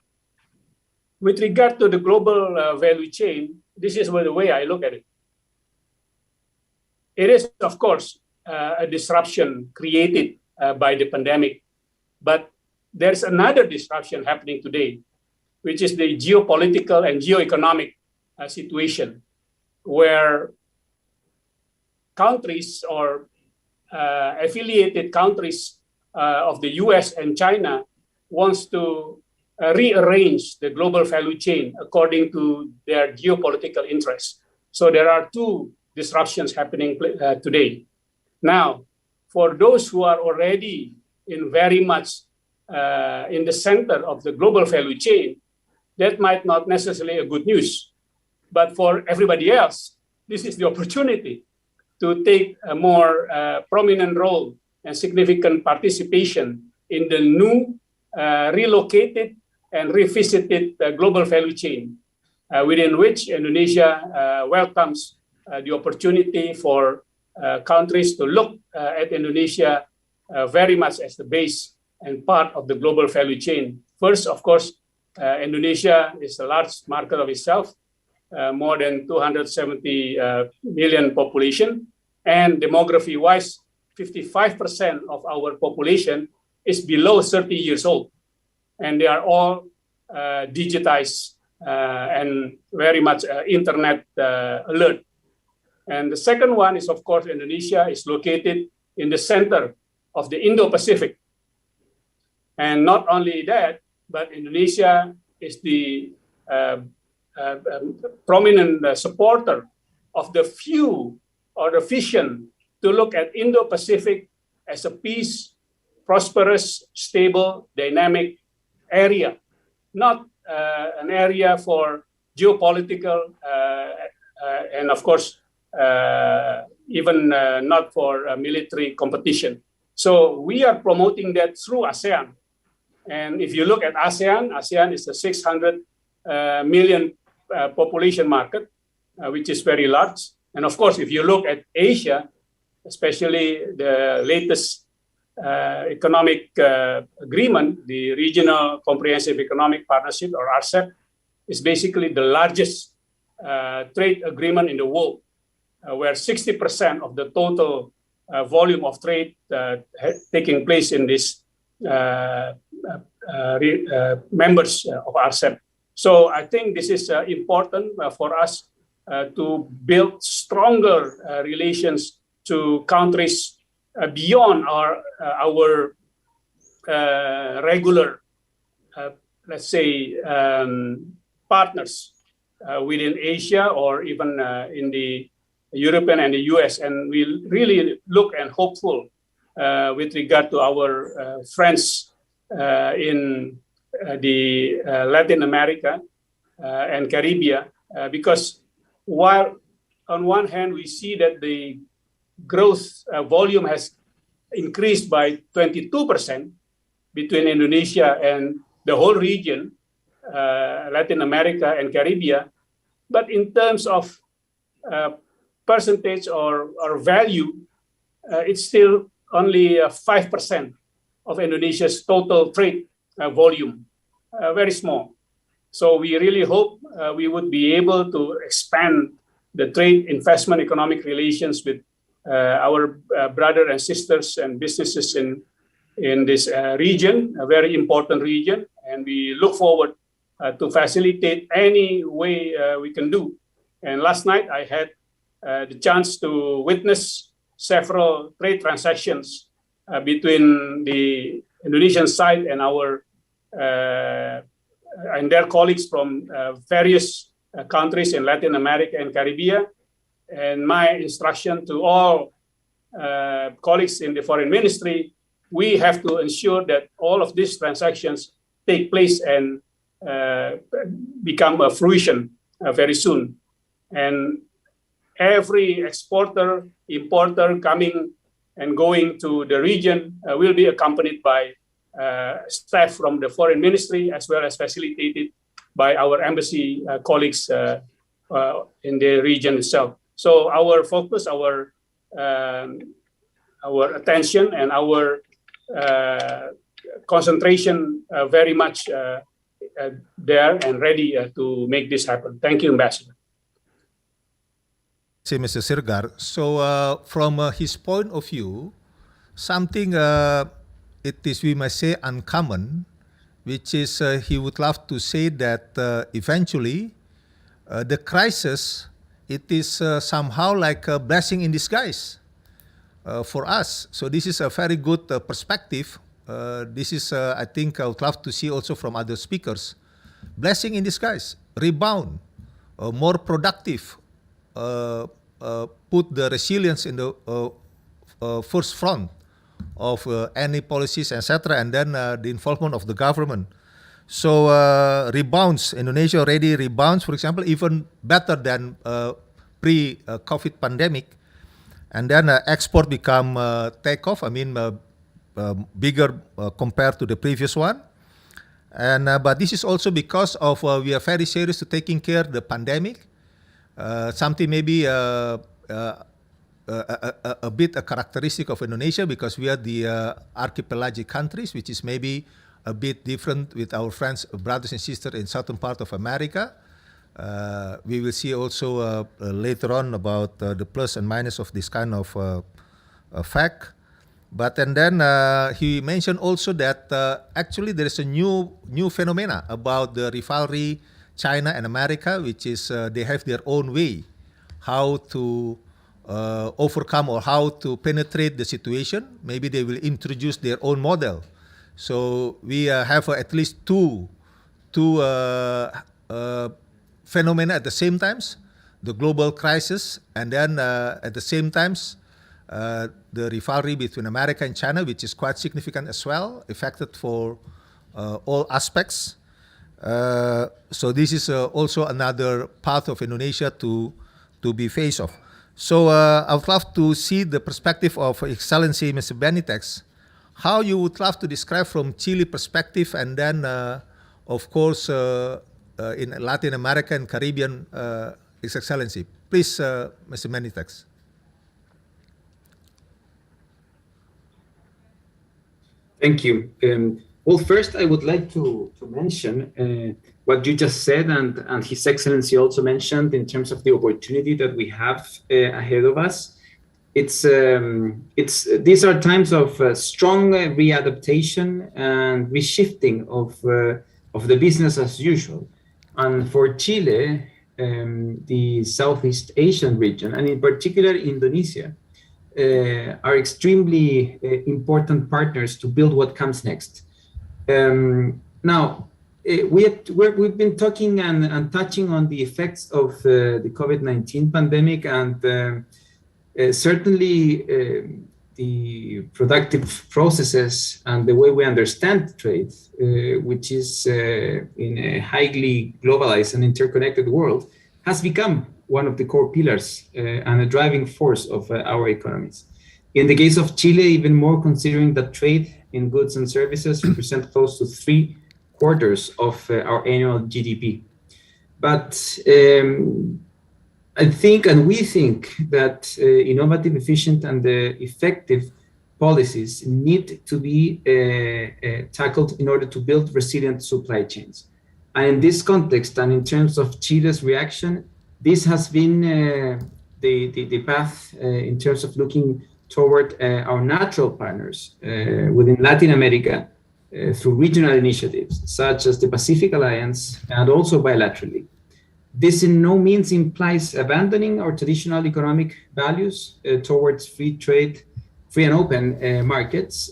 With regard to the global value chain, this is the way I look at it. It is, of course, a disruption created by the pandemic, but there's another disruption happening today, which is the geopolitical and geoeconomic situation, where countries or affiliated countries of the US and China wants to rearrange the global value chain according to their geopolitical interests. So there are two disruptions happening today. Now, for those who are already in very much in the center of the global value chain, that might not necessarily a good news. But for everybody else, this is the opportunity to take a more prominent role and significant participation in the new, relocated, and revisited global value chain, within which Indonesia welcomes the opportunity for countries to look at Indonesia very much as the base and part of the global value chain. First, of course, Indonesia is a large market of itself, more than 270 million population, and demography-wise, 55% of our population is below 30 years old, and they are all digitized and very much internet alert. And the second one is, of course, Indonesia is located in the center of the Indo-Pacific. And not only that, but Indonesia is the prominent supporter of the view or the vision to look at Indo-Pacific as a peace, prosperous, stable, dynamic area, not an area for geopolitical and, of course, even not for military competition. So we are promoting that through ASEAN. And if you look at ASEAN, ASEAN is a 600 million population market, which is very large. And of course, if you look at Asia, especially the latest economic agreement, the Regional Comprehensive Economic Partnership, or RCEP, is basically the largest trade agreement in the world, where 60% of the total volume of trade taking place in this members of RCEP. So I think this is important for us to build stronger relations to countries beyond our regular, let's say, partners within Asia or even in the European and the US. And we really look and hopeful with regard to our friends in the Latin America and Caribbean, because while on one hand we see that the growth volume has increased by 22% between Indonesia and the whole region, Latin America and Caribbean, but in terms of percentage or value, it's still only 5% of Indonesia's total trade volume, very small. So we really hope we would be able to expand the trade, investment, economic relations with our brothers and sisters and businesses in this region, a very important region. And we look forward to facilitate any way we can do. And last night I had the chance to witness several trade transactions between the Indonesian side and our and their colleagues from various countries in Latin America and Caribbean. And my instruction to all colleagues in the foreign ministry, we have to ensure that all of these transactions take place and become a fruition very soon. And every exporter, importer coming and going to the region will be accompanied by staff from the foreign ministry, as well as facilitated by our embassy colleagues in the region itself. So our focus, our attention, and our concentration very much there and ready to make this happen. Thank you, Ambassador.
Say, Mr. Sirgar. So from his point of view, something it is, we must say, uncommon, which is he would love to say that eventually the crisis, it is somehow like a blessing in disguise for us. So this is a very good perspective. This is, I think, I would love to see also from other speakers. Blessing in disguise, rebound, more productive, put the resilience in the first front of any policies, etc., and then the involvement of the government. So rebounds, Indonesia already rebounds, for example, even better than pre-COVID pandemic. and then export become take off. I mean, bigger compared to the previous one. And but this is also because of we are very serious to taking care of the pandemic. Something maybe a bit a characteristic of Indonesia, because we are the archipelagic countries, which is maybe a bit different with our friends, brothers and sisters in southern part of America. We will see also later on about the plus and minus of this kind of fact. But and then he mentioned also that actually there is a new phenomena about the rivalry China and America, which is they have their own way how to overcome or how to penetrate the situation. Maybe they will introduce their own model. So we have at least two phenomena at the same times: the global crisis, and then at the same times the rivalry between America and China, which is quite significant as well, affected for all aspects. So this is also another part of Indonesia to be faced of. So I would love to see the perspective of Excellency Mr. Benitex, how you would love to describe from Chile perspective, and then of course in Latin America and Caribbean, His Excellency. Please, Mr. Benitex.
Thank you. Well, first, I would like to mention what you just said, and His Excellency also mentioned in terms of the opportunity that we have ahead of us. These are times of strong readaptation and reshifting of the business as usual. And for Chile, the Southeast Asian region, and in particular Indonesia, are extremely important partners to build what comes next. Now, we've been talking and touching on the effects of the COVID-19 pandemic, and certainly the productive processes and the way we understand trade, which is in a highly globalized and interconnected world, has become one of the core pillars and a driving force of our economies. In the case of Chile, even more, considering that trade in goods and services represent close to 3/4 of our annual GDP. But I think, and we think, that innovative, efficient, and effective policies need to be tackled in order to build resilient supply chains. And in this context, and in terms of Chile's reaction, this has been the path in terms of looking toward our natural partners within Latin America through regional initiatives, such as the Pacific Alliance, and also bilaterally. This in no means implies abandoning our traditional economic values towards free trade, free and open markets,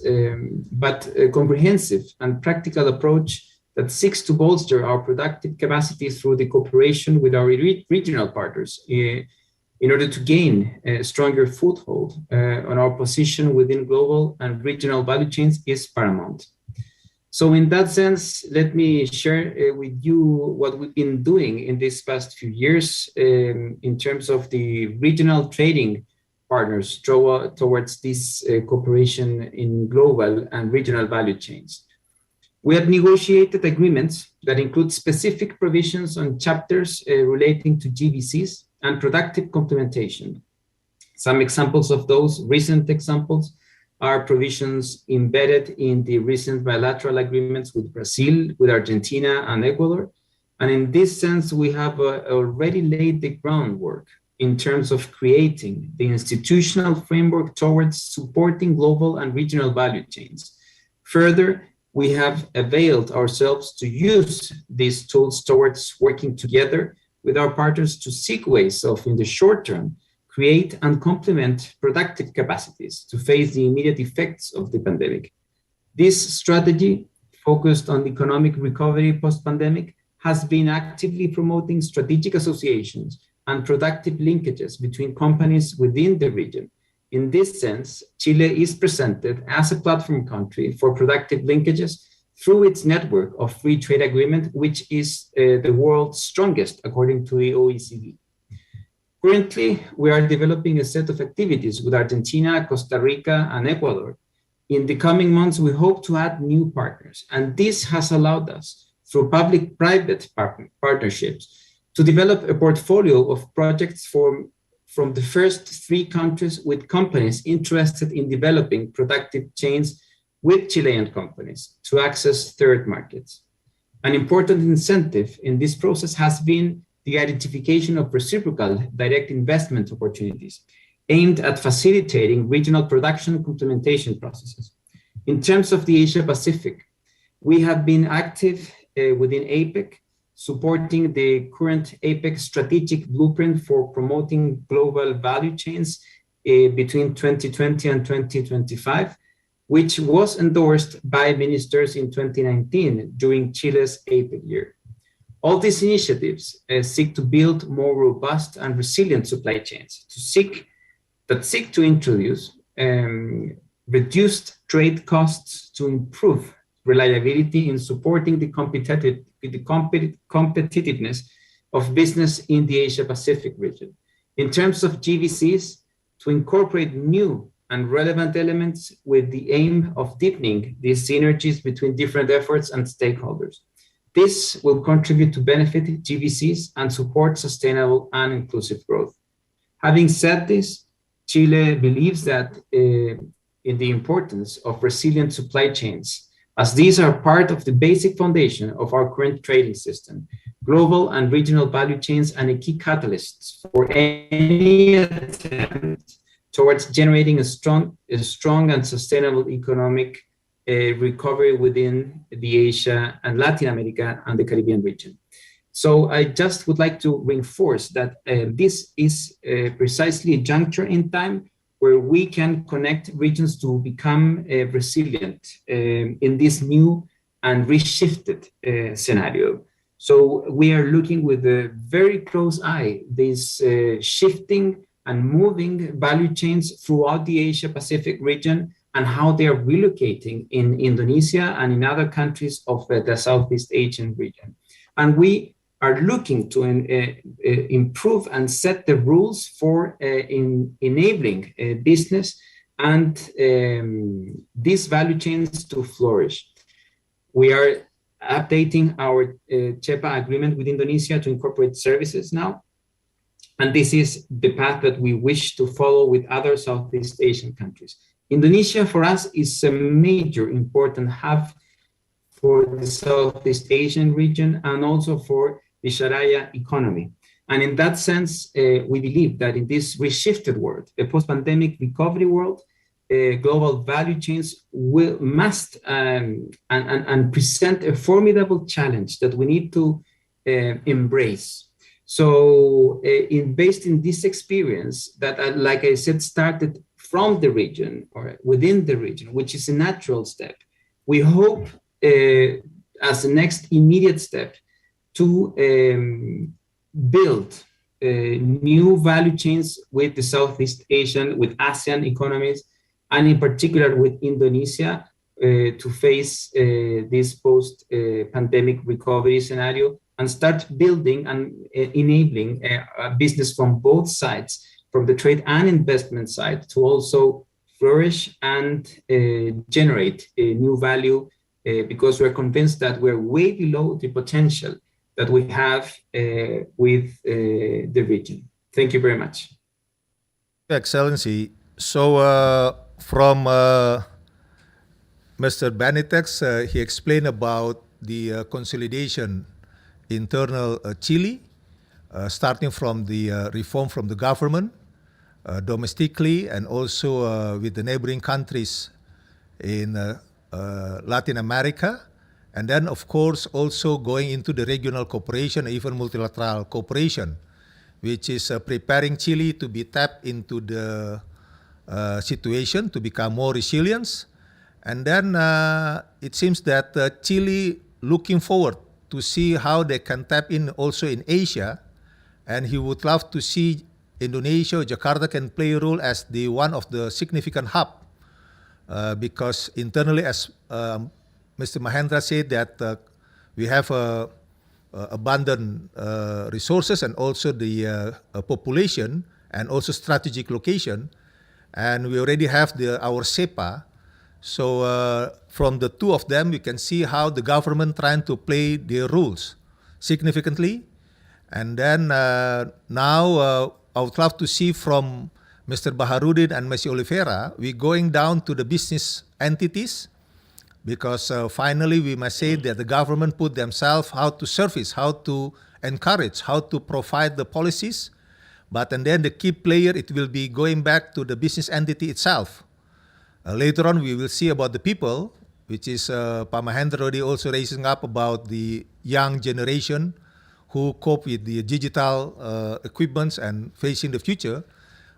but a comprehensive and practical approach that seeks to bolster our productive capacity through the cooperation with our regional partners in order to gain a stronger foothold on our position within global and regional value chains is paramount. So in that sense, let me share with you what we've been doing in these past few years in terms of the regional trading partners towards this cooperation in global and regional value chains. We have negotiated agreements that include specific provisions on chapters relating to GVCs and productive complementation. Some examples of those recent examples are provisions embedded in the recent bilateral agreements with Brazil, with Argentina, and Ecuador. And in this sense, we have already laid the groundwork in terms of creating the institutional framework towards supporting global and regional value chains. Further, we have availed ourselves to use these tools towards working together with our partners to seek ways of, in the short term, create and complement productive capacities to face the immediate effects of the pandemic. This strategy, focused on economic recovery post-pandemic, has been actively promoting strategic associations and productive linkages between companies within the region. In this sense, Chile is presented as a platform country for productive linkages through its network of free trade agreement, which is the world's strongest, according to the OECD. Currently, we are developing a set of activities with Argentina, Costa Rica, and Ecuador. In the coming months, we hope to add new partners, and this has allowed us, through public-private partnerships, to develop a portfolio of projects from the first 3 countries with companies interested in developing productive chains with Chilean companies to access third markets. An important incentive in this process has been the identification of reciprocal direct investment opportunities aimed at facilitating regional production complementation processes. In terms of the Asia Pacific, we have been active within APEC, supporting the current APEC strategic blueprint for promoting global value chains between 2020 and 2025, which was endorsed by ministers in 2019 during Chile's APEC year. All these initiatives seek to build more robust and resilient supply chains that seek to introduce reduced trade costs to improve reliability in supporting the competitiveness of business in the Asia-Pacific region. In terms of GVCs, to incorporate new and relevant elements with the aim of deepening these synergies between different efforts and stakeholders. This will contribute to benefit GVCs and support sustainable and inclusive growth. Having said this, Chile believes that in the importance of resilient supply chains, as these are part of the basic foundation of our current trading system, global and regional value chains, and a key catalyst for any attempt towards generating a strong and sustainable economic recovery within the Asia and Latin America and the Caribbean region. So I just would like to reinforce that this is precisely a juncture in time where we can connect regions to become resilient in this new and reshifted scenario. So we are looking with a very close eye this shifting and moving value chains throughout the Asia-Pacific region and how they are relocating in Indonesia and in other countries of the Southeast Asian region. And we are looking to improve and set the rules for enabling business and these value chains to flourish. We are updating our CEPA agreement with Indonesia to incorporate services now. And this is the path that we wish to follow with other Southeast Asian countries. Indonesia for us is a major important hub for the Southeast Asian region and also for the Sharia economy. And in that sense, we believe that in this reshifted world, a post-pandemic recovery world, global value chains must and present a formidable challenge that we need to embrace. So based in this experience that, like I said, started from the region or within the region, which is a natural step, we hope as a next immediate step to build new value chains with the Southeast Asian, with ASEAN economies, and in particular with Indonesia to face this post-pandemic recovery scenario and start building and enabling a business from both sides, from the trade and investment side, to also flourish and generate a new value because we're convinced that we're way below the potential that we have with the region. Thank you very much.
Excellency. So from Mr. Benitex, he explained about the consolidation internal Chile, starting from the reform from the government domestically and also with the neighboring countries in Latin America. And then, of course, also going into the regional cooperation, even multilateral cooperation, which is preparing Chile to be tapped into the situation to become more resilient. And then it seems that Chile looking forward to see how they can tap in also in Asia. And he would love to see Indonesia, Jakarta can play a role as the one of the significant hub because internally, as Mr. Mahendra said, that we have abundant resources and also the population and also strategic location. And we already have our SEPA. So from the two of them, we can see how the government trying to play their rules significantly. And then now I would love to see from Mr. Baharudin and Mr. Oliveira, we're going down to the business entities, because finally we must say that the government put themselves how to service, how to encourage, how to provide the policies. And then the key player, it will be going back to the business entity itself. Later on, we will see about the people, which is Pak Mahendra already also raising up about the young generation who cope with the digital equipments and facing the future.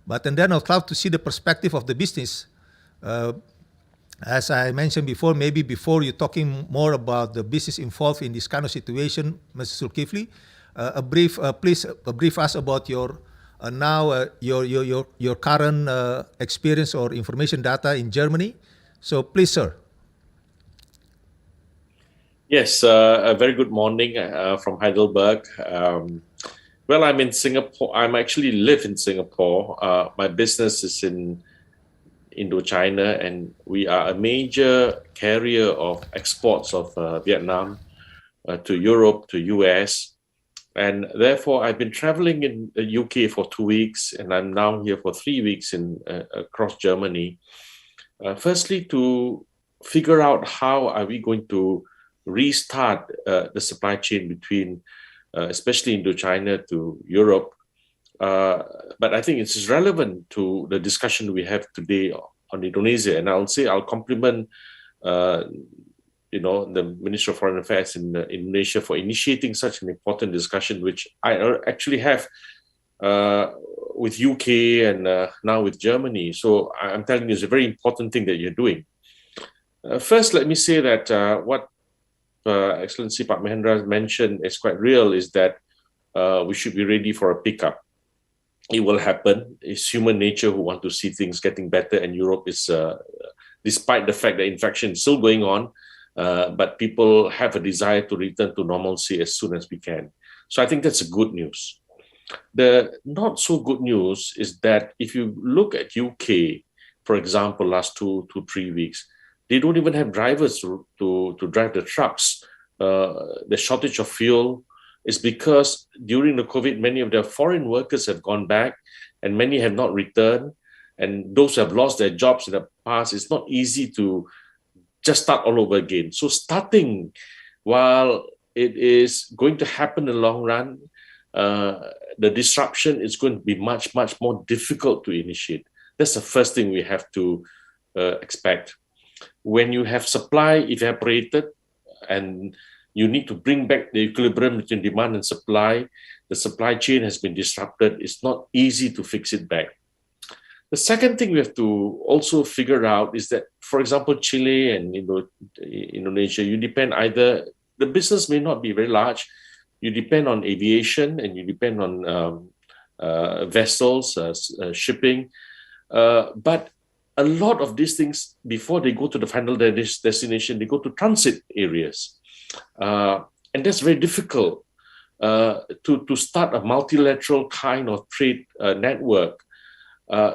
And then I'd love to see the perspective of the business. As I mentioned before, maybe before you're talking more about the business involved in this kind of situation, Mr. Zulkifli, please brief us about your your current experience or information data in Germany. So please, sir.
Yes, a very good morning from Heidelberg. Well, I'm in Singapore. I'm actually live in Singapore. My business is in Indochina, and we are a major carrier of exports of Vietnam to Europe, to US. And therefore, I've been traveling in the UK for 2 weeks, and I'm now here for 3 weeks across Germany. Firstly, to figure out how are we going to restart the supply chain between, especially Indochina to Europe. But I think it's relevant to the discussion we have today on Indonesia. And I'll compliment the Minister of Foreign Affairs in Indonesia for initiating such an important discussion, which I actually have with UK and now with Germany. So I'm telling you, it's a very important thing that you're doing. First, let me say that what Excellency Pak Mahendra mentioned is quite real, is that we should be ready for a pickup. It will happen. It's human nature who want to see things getting better, and Europe is, despite the fact that infection is still going on, but people have a desire to return to normalcy as soon as we can. So I think that's a good news. The not so good news is that if you look at UK, for example, last 2 to 3 weeks, they don't even have drivers to drive the trucks. The shortage of fuel is because during the COVID, many of their foreign workers have gone back and many have not returned. And those who have lost their jobs in the past, it's not easy to just start all over again. So starting, while it is going to happen in the long run, the disruption is going to be much, much more difficult to initiate. That's the first thing we have to expect. When you have supply evaporated and you need to bring back the equilibrium between demand and supply, the supply chain has been disrupted. It's not easy to fix it back. The second thing we have to also figure out is that, for example, Chile and Indonesia, you depend either, the business may not be very large, you depend on aviation and you depend on vessels, shipping, but a lot of these things, before they go to the final destination, they go to transit areas. And that's very difficult to start a multilateral kind of trade network.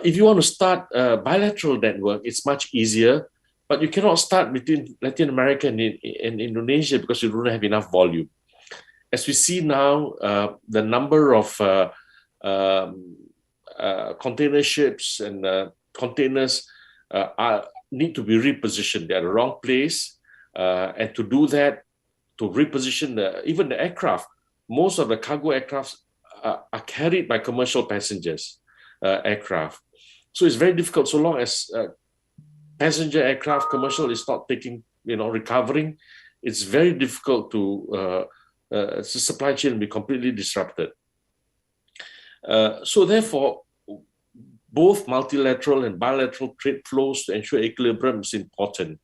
If you want to start a bilateral network, it's much easier, but you cannot start between Latin America and Indonesia because you don't have enough volume. As we see now, the number of container ships and containers need to be repositioned. They're at the wrong place. And to do that, to reposition even the aircraft, most of the cargo aircraft are carried by commercial passengers aircraft. So it's very difficult so long as passenger aircraft, commercial is not recovering. It's very difficult to the supply chain will be completely disrupted. So therefore, both multilateral and bilateral trade flows to ensure equilibrium is important.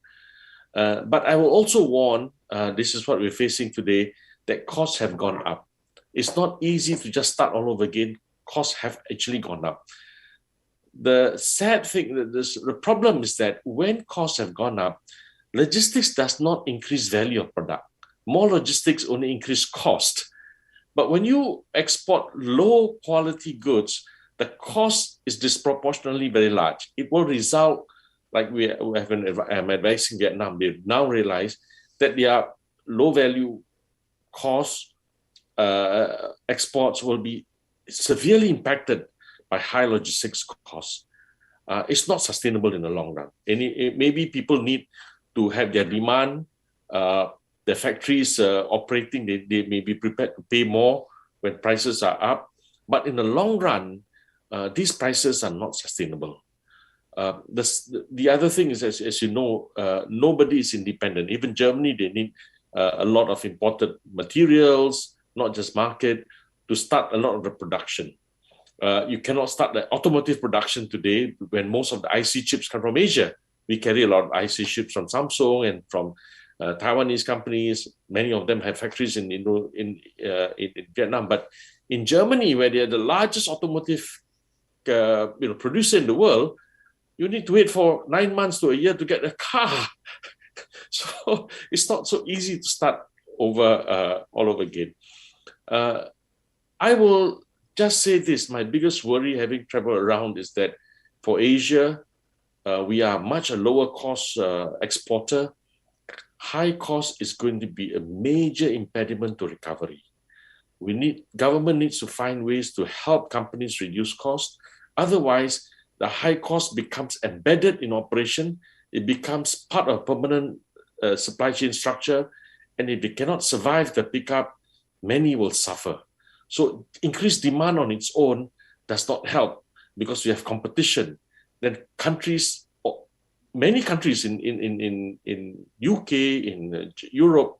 But I will also warn, this is what we're facing today, that costs have gone up. It's not easy to just start all over again. Costs have actually gone up. The sad thing, the problem is that when costs have gone up, logistics does not increase value of product. more logistics only increase cost. But when you export low quality goods, the cost is disproportionately very large. It will result, like we have been advising Vietnam, they now realize that their low value cost exports will be severely impacted by high logistics costs. It's not sustainable in the long run. Maybe people need to have their demand, the factories operating, they may be prepared to pay more when prices are up. But in the long run, these prices are not sustainable. The other thing is, as you know, nobody is independent. Even Germany, they need a lot of imported materials, not just market, to start a lot of the production. You cannot start the automotive production today when most of the IC chips come from Asia. We carry a lot of IC chips from Samsung and from Taiwanese companies. Many of them have factories in Vietnam. But in Germany, where they are the largest automotive producer in the world, you need to wait for 9 months to a year to get a car. So it's not so easy to start over all over again. I will just say this, my biggest worry having traveled around is that for Asia, we are much a lower cost exporter. High cost is going to be a major impediment to recovery. Government needs to find ways to help companies reduce cost. Otherwise, the high cost becomes embedded in operation. It becomes part of permanent supply chain structure. And if it cannot survive the pickup, many will suffer. So increased demand on its own does not help because we have competition. Then many countries in UK, in Europe,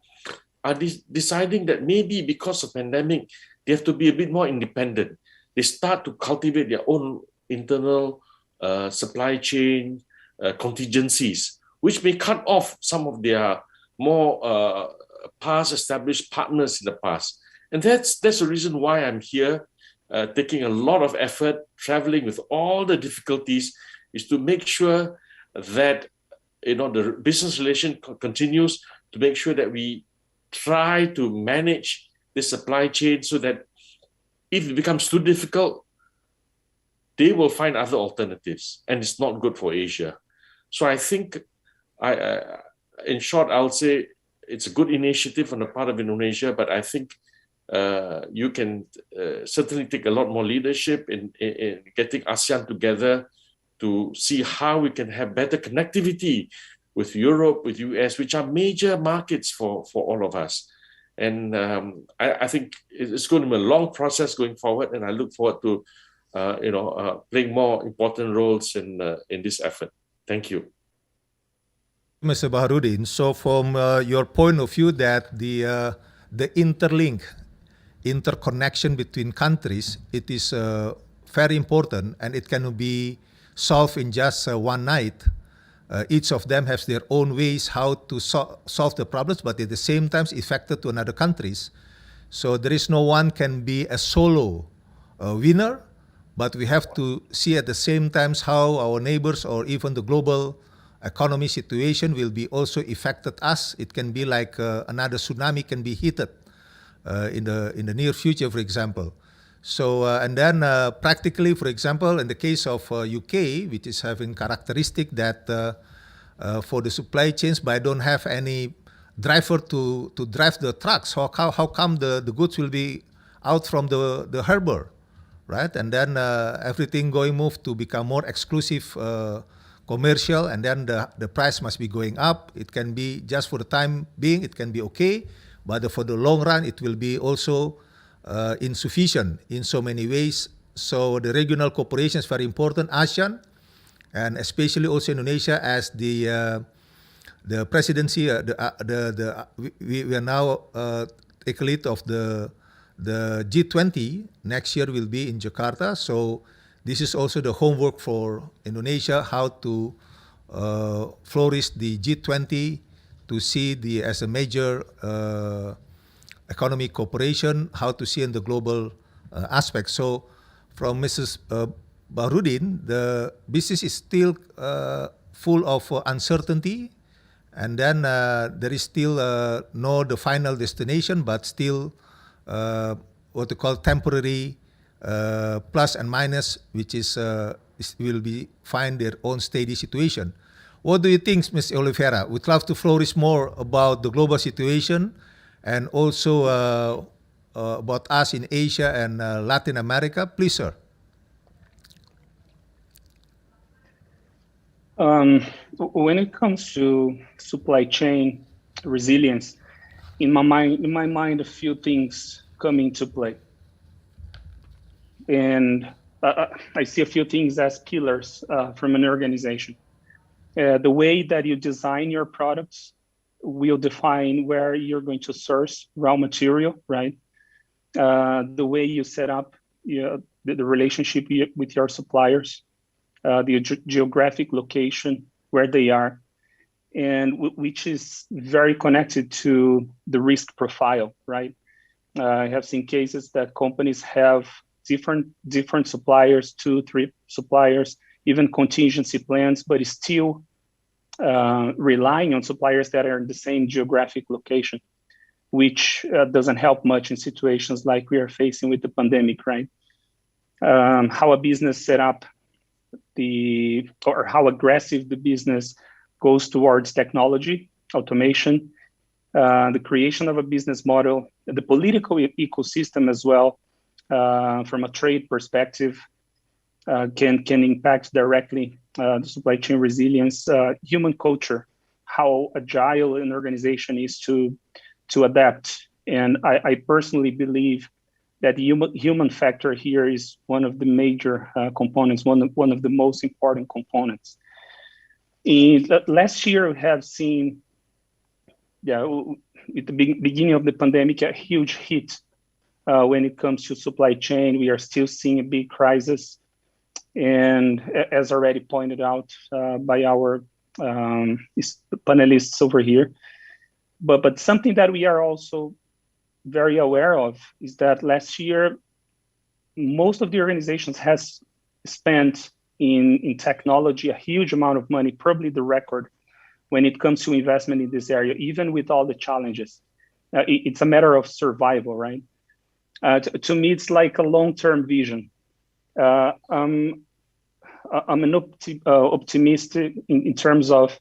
are deciding that maybe because of pandemic, they have to be a bit more independent. They start to cultivate their own internal supply chain contingencies, which may cut off some of their more past established partners in the past. And that's the reason why I'm here, taking a lot of effort, traveling with all the difficulties, is to make sure that the business relation continues, to make sure that we try to manage the supply chain so that if it becomes too difficult, they will find other alternatives, and it's not good for Asia. So I think, in short, I'll say it's a good initiative on the part of Indonesia, but I think you can certainly take a lot more leadership in getting ASEAN together to see how we can have better connectivity with Europe, with US, which are major markets for all of us. And I think it's going to be a long process going forward, and I look forward to playing more important roles in this effort. Thank you.
Mr. Baharudin, so from your point of view that the interconnection between countries, it is very important, and it cannot be solved in just one night. Each of them has their own ways how to solve the problems, but at the same time affected to another countries. So there is no one can be a solo winner, but we have to see at the same time how our neighbors or even the global economy situation will be also affected us. It can be like another tsunami can be hit in the near future, for example. So and then practically, for example, in the case of UK, which is having characteristic that for the supply chains, but I don't have any driver to drive the trucks. How come the goods will be out from the harbor, right? And then everything move to become more exclusive commercial, and then the price must be going up. It can be just for the time being, it can be okay, but for the long run, it will be also insufficient in so many ways. So the regional cooperation is very important, ASEAN, and especially also Indonesia as the presidency. We are now take lead of the G20. Next year will be in Jakarta. So this is also the homework for Indonesia, how to flourish the G20 to see as a major economic cooperation, how to see in the global aspect. So from Mrs. Baharudin, the business is still full of uncertainty, And then there is still no the final destination, but still what we call temporary plus and minus, which will be find their own steady situation. What do you think, Ms. Oliveira? We'd love to flourish more about the global situation and also about us in Asia and Latin America. Please, sir.
When it comes to supply chain resilience, in my mind, a few things come into play, and I see a few things as pillars from an organization. The way that you design your products will define where you're going to source raw material, right? The way you set up the relationship with your suppliers, the geographic location where they are, and which is very connected to the risk profile, right? I have seen cases that companies have different suppliers, 2-3 suppliers, even contingency plans, but still relying on suppliers that are in the same geographic location, which doesn't help much in situations like we are facing with the pandemic, right? How a business set up or how aggressive the business goes towards technology, automation, the creation of a business model, the political ecosystem as well, from a trade perspective, can impact directly the supply chain resilience, human culture, how agile an organization is to adapt. And I personally believe that the human factor here is one of the major components, one of the most important components. Last year, we have seen, at the beginning of the pandemic, a huge hit when it comes to supply chain. We are still seeing a big crisis. And as already pointed out by our panelists over here, but something that we are also very aware of is that last year, most of the organizations has spent in technology a huge amount of money, probably the record when it comes to investment in this area, even with all the challenges. It's a matter of survival, right? To me, it's like a long-term vision. I'm an optimistic in terms of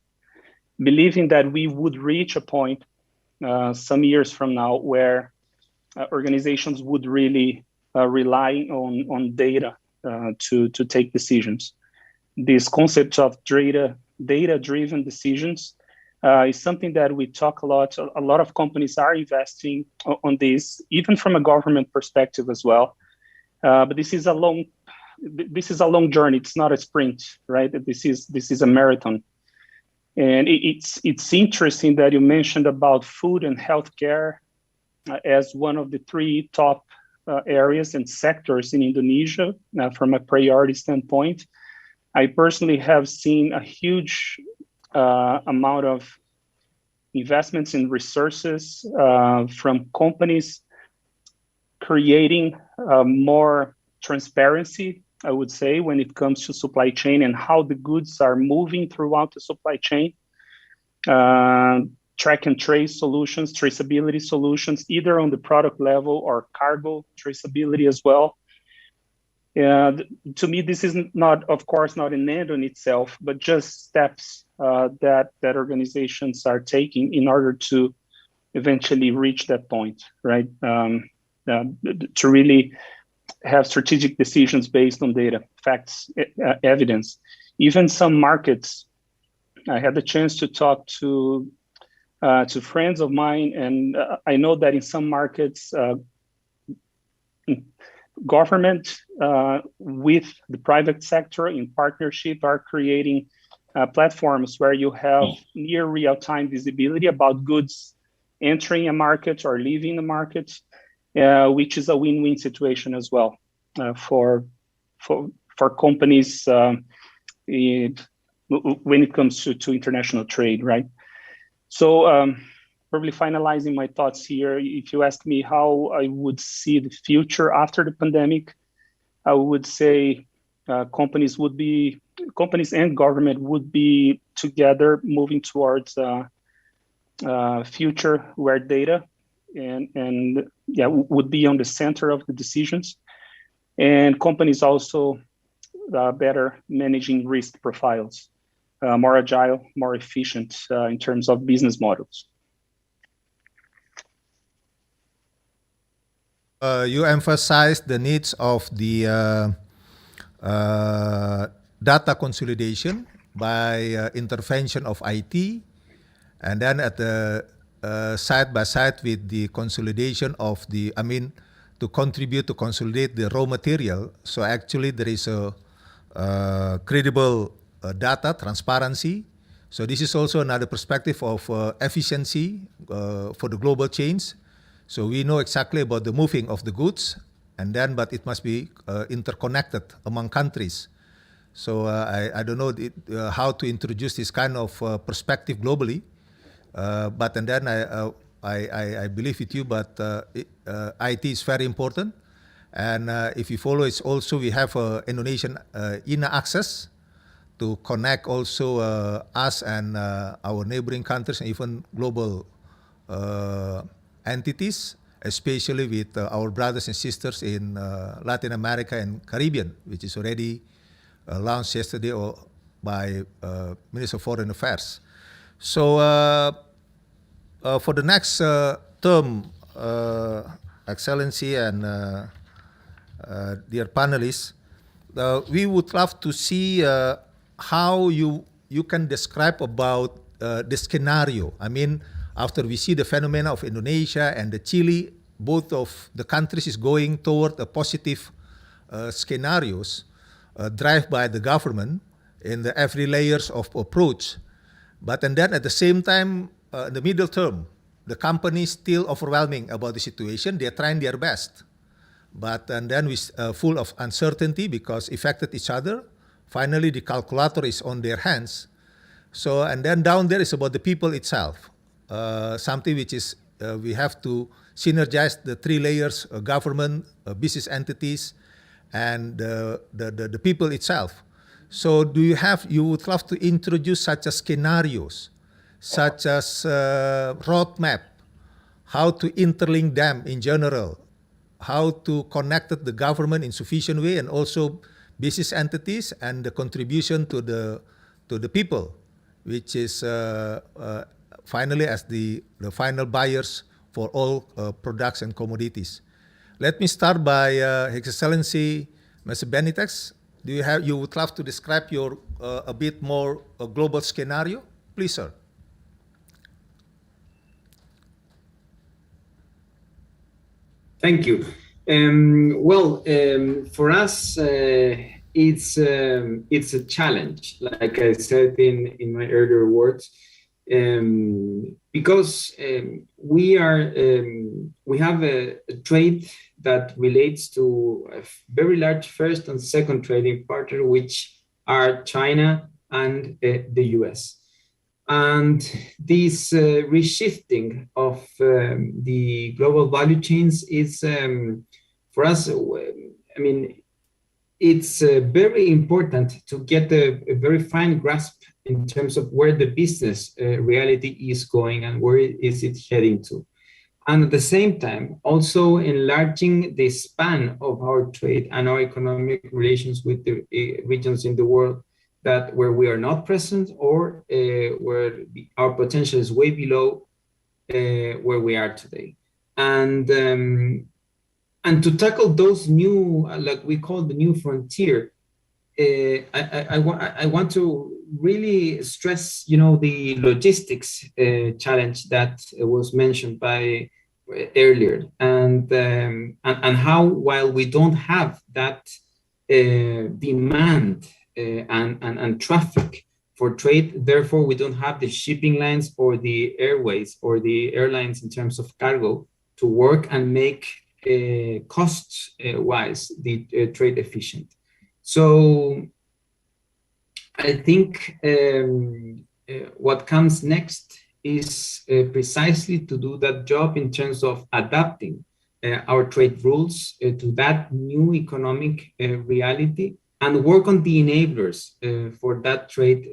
believing that we would reach a point some years from now where organizations would really rely on data to take decisions. This concept of data-driven decisions is something that we talk a lot. A lot of companies are investing on this, even from a government perspective as well. But this is a long journey. It's not a sprint, right? This is a marathon. And it's interesting that you mentioned about food and healthcare as one of the 3 top areas and sectors in Indonesia from a priority standpoint. I personally have seen a huge amount of investments in resources from companies creating more transparency, I would say, when it comes to supply chain and how the goods are moving throughout the supply chain. Track and trace solutions, traceability solutions, either on the product level or cargo traceability as well. To me, this is not, of course, not an end in itself, but just steps that organizations are taking in order to eventually reach that point, right? To really have strategic decisions based on data, facts, evidence. Even some markets, I had the chance to talk to friends of mine, and I know that in some markets, government with the private sector in partnership are creating platforms where you have near real-time visibility about goods entering a market or leaving the market, which is a win-win situation as well for companies when it comes to international trade, right? So probably finalizing my thoughts here, if you ask me how I would see the future after the pandemic, I would say companies and government would be together moving towards future where data and yeah, would be on the center of the decisions, and companies also better managing risk profiles, more agile, more efficient in terms of business models.
You emphasize the needs of the data consolidation by intervention of IT, and then at the side by side with the consolidation of the, to contribute to consolidate the raw material. So actually there is a credible data transparency. So this is also another perspective of efficiency for the global chains. So we know exactly about the moving of the goods, and then but it must be interconnected among countries. So I don't know how to introduce this kind of perspective globally, but and then I believe with you. But IT is very important, and if you follow, it's also we have Indonesian INA access to connect also us and our neighboring countries and even global entities, especially with our brothers and sisters in Latin America and Caribbean, which is already launched yesterday by Minister of Foreign Affairs. So for the next term, Excellency and dear panelists, we would love to see how you can describe about the scenario. After we see the phenomena of Indonesia and the Chile, both of the countries is going toward a positive scenarios driven by the government in the every layers of approach. But and then at the same time, in the middle term, the companies still overwhelming about the situation. They're trying their best. But and then we full of uncertainty because affected each other. Finally, the calculator is on their hands. So and then down there is about the people itself. Something which is we have to synergize the three layers: government, business entities, and the people itself. So you would love to introduce such as scenarios, such as roadmap, how to interlink them in general, how to connect the government in sufficient way, and also business entities and the contribution to the people, which is finally as the final buyers for all products and commodities. Let me start by His Excellency Mr. Benitez. You would love to describe your a bit more global scenario, please, sir.
Thank you. For us, it's a challenge, like I said in my earlier words, because we have a trade that relates to a very large first and second trading partner, which are China and the US. And this reshifting of the global value chains is, for us, it's very important to get a very fine grasp in terms of where the business reality is going and where is it heading to. And at the same time, also enlarging the span of our trade and our economic relations with the regions in the world where we are not present or where our potential is way below where we are today. And to tackle those new, like we call the new frontier, I want to really stress, the logistics challenge that was mentioned by earlier, and how while we don't have that demand and traffic for trade, therefore we don't have the shipping lines or the airways or the airlines in terms of cargo to work and make cost-wise the trade efficient. So I think what comes next is precisely to do that job in terms of adapting our trade rules to that new economic reality and work on the enablers for that trade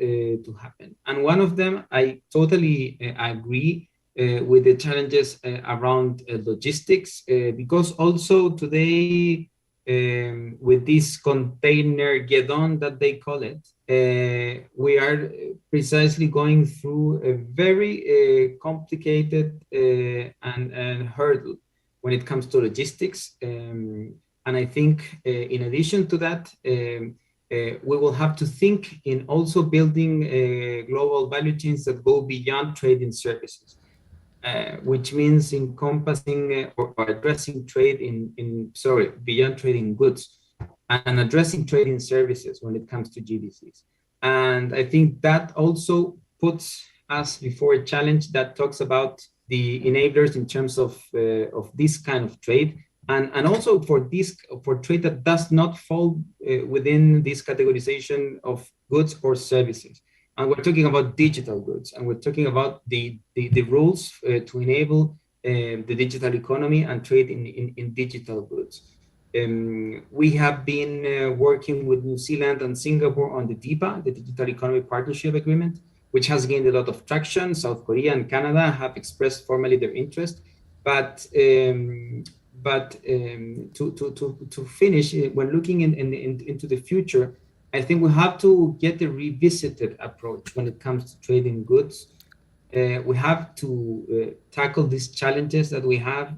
to happen. And one of them, I totally agree, with the challenges around logistics, because also today, with this container Gedon that they call it, we are precisely going through a very complicated and hurdle when it comes to logistics. And I think in addition to that, we will have to think in also building global value chains that go beyond trade in services, which means encompassing or addressing trade beyond trade in goods and addressing trade in services when it comes to GDCs. And I think that also puts us before a challenge that talks about the enablers in terms of this kind of trade, and also for trade that does not fall within this categorization of goods or services. And we're talking about digital goods, and we're talking about the rules to enable the digital economy and trade in digital goods. We have been working with New Zealand and Singapore on the DIPA, the Digital Economy Partnership Agreement, which has gained a lot of traction. South Korea and Canada have expressed formally their interest, but to finish, when looking into the future, I think we have to get a revisited approach when it comes to trading goods. We have to tackle these challenges that we have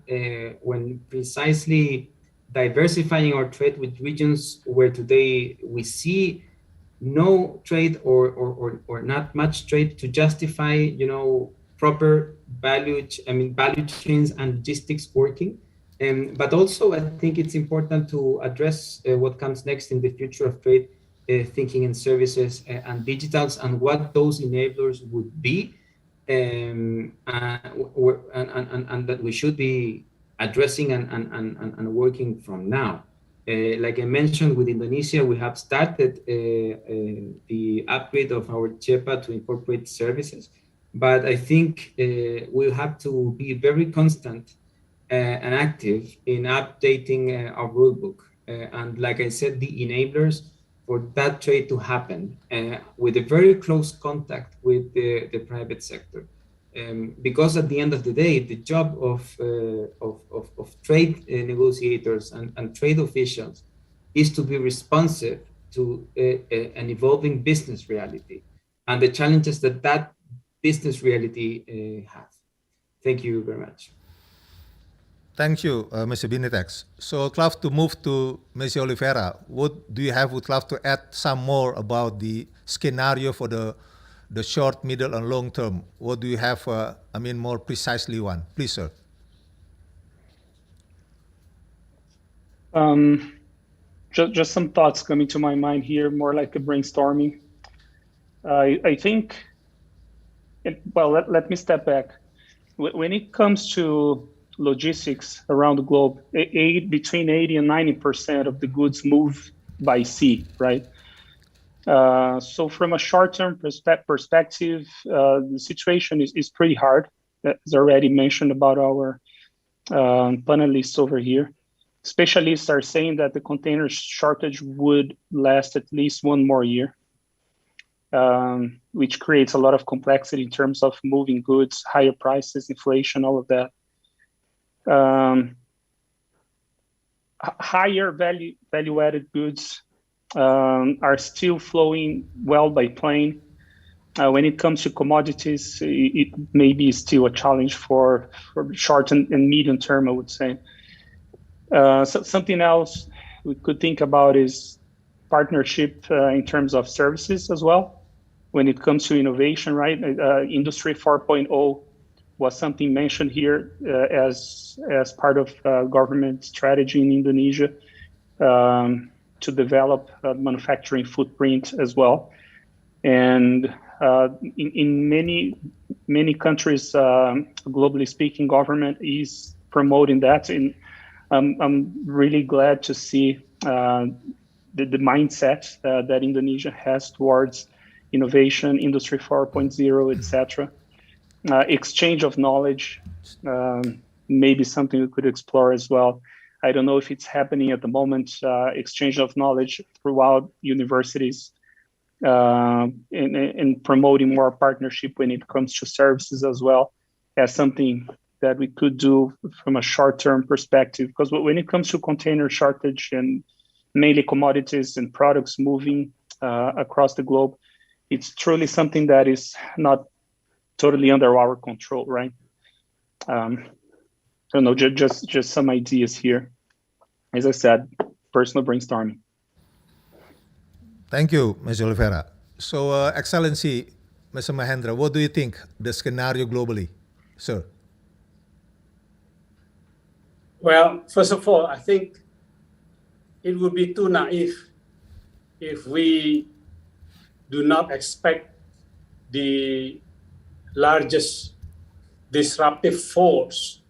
when precisely diversifying our trade with regions where today we see no trade or not much trade to justify, proper value chains and logistics working. But also, I think it's important to address what comes next in the future of trade, thinking in services and digitals, and what those enablers would be, and that we should be addressing and working from now. Like I mentioned, with Indonesia, we have started the upgrade of our CEPA to incorporate services, but I think we'll have to be very constant and active in updating our rulebook. And like I said, the enablers for that trade to happen with a very close contact with the private sector. Because at the end of the day, the job of trade negotiators and trade officials is to be responsive to an evolving business reality and the challenges that business reality has. Thank you very much.
Thank you, Mr. Benitex. So I'd love to move to Mr. Oliveira. What do you have? Would love to add some more about the scenario for the short, middle, and long term. What do you have? More precisely one, please, sir.
Just some thoughts coming to my mind here, more like a brainstorming. I think. Let me step back. When it comes to logistics around the globe, between 80 and 90% of the goods move by sea, right? So from a short-term perspective, the situation is pretty hard, as already mentioned about our panelists over here. Specialists are saying that the container shortage would last at least one more year, which creates a lot of complexity in terms of moving goods, higher prices, inflation, all of that. Higher value-added goods are still flowing well by plane. When it comes to commodities, it may be still a challenge for short and medium term, I would say. So something else we could think about is partnership in terms of services as well. When it comes to innovation, right? Industry 4.0 was something mentioned here as part of government strategy in Indonesia to develop a manufacturing footprint as well. And in many countries, globally speaking, government is promoting that. And I'm really glad to see the mindset that Indonesia has towards innovation, Industry 4.0, etc. Exchange of knowledge, maybe something we could explore as well. I don't know if it's happening at the moment, exchange of knowledge throughout universities and promoting more partnership when it comes to services as well. as something that we could do from a short-term perspective. Because when it comes to container shortage and mainly commodities and products moving across the globe, it's truly something that is not totally under our control, right? I don't know, just some ideas here. As I said, personal brainstorming.
Thank you, Mr. Oliveira. So, Excellency, Mr. Mahendra, what do you think the scenario globally, sir?
Well, first of all, I think it would be too naive if we do not expect the largest disruptive force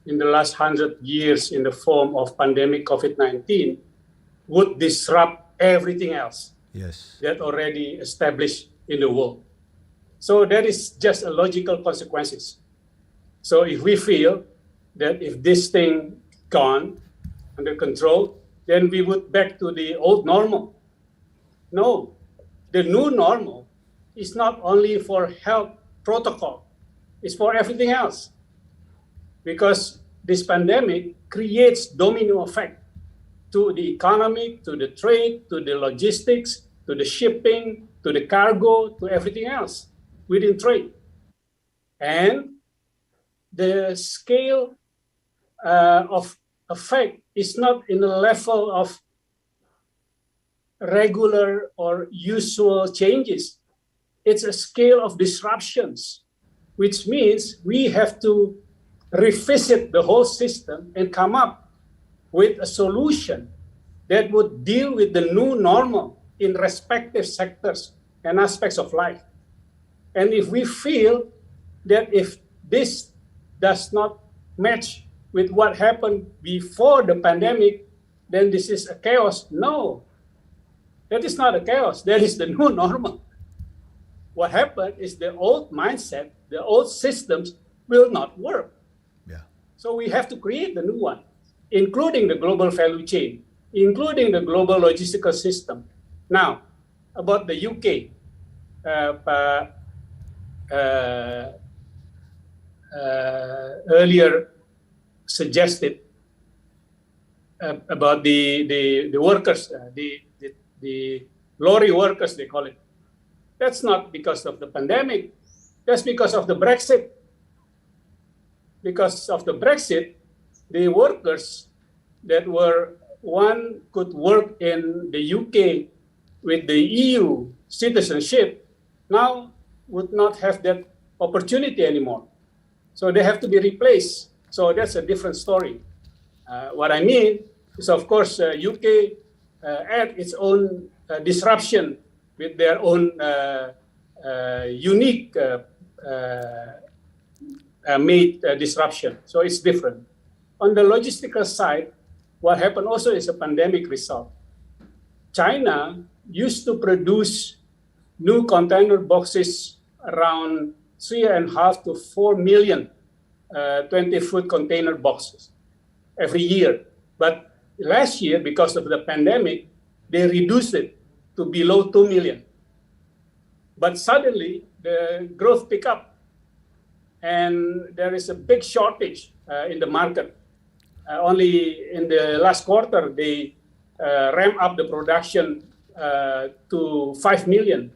in the last 100 years in the form of pandemic COVID-19 would disrupt everything else that already established in the world. So that is just a logical consequences. So if we feel that if this thing gone under control, then we would back to the old normal. No, the new normal is not only for health protocol, it's for everything else. Because this pandemic creates domino effect to the economy, to the trade, to the logistics, to the shipping, to the cargo, to everything else within trade. And the scale of effect is not in the level of regular or usual changes. It's a scale of disruptions, which means we have to revisit the whole system and come up with a solution that would deal with the new normal in respective sectors and aspects of life. And if we feel that if this does not match with what happened before the pandemic, then this is a chaos. No, that is not a chaos. That is the new normal. What happened is the old mindset, the old systems will not work. So we have to create the new one, including the global value chain, including the global logistical system. Now, about the UK, earlier suggested about the workers, the lorry workers, they call it. That's not because of the pandemic. That's because of the Brexit. Because of the Brexit, the workers that were, one could work in the UK with the EU citizenship, now would not have that opportunity anymore. So they have to be replaced. So that's a different story. What I mean is, of course, UK had its own disruption with their own unique made disruption. So it's different. On the logistical side, what happened also is a pandemic result. China used to produce new container boxes around 3.5 to 4 million 20-foot container boxes every year. But last year, because of the pandemic, they reduced it to below 2 million. But suddenly, the growth picked up. And there is a big shortage in the market. Only in the last quarter, they ramped up the production to 5 million.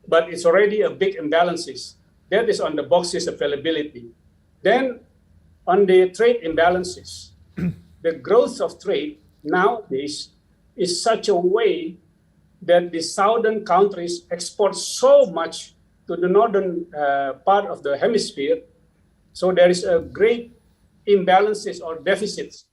But it's already a big imbalances. That is on the boxes availability. Then on the trade imbalances, the growth of trade nowadays is such a way that the southern countries export so much to the northern part of the hemisphere. So there is a great imbalances or deficits.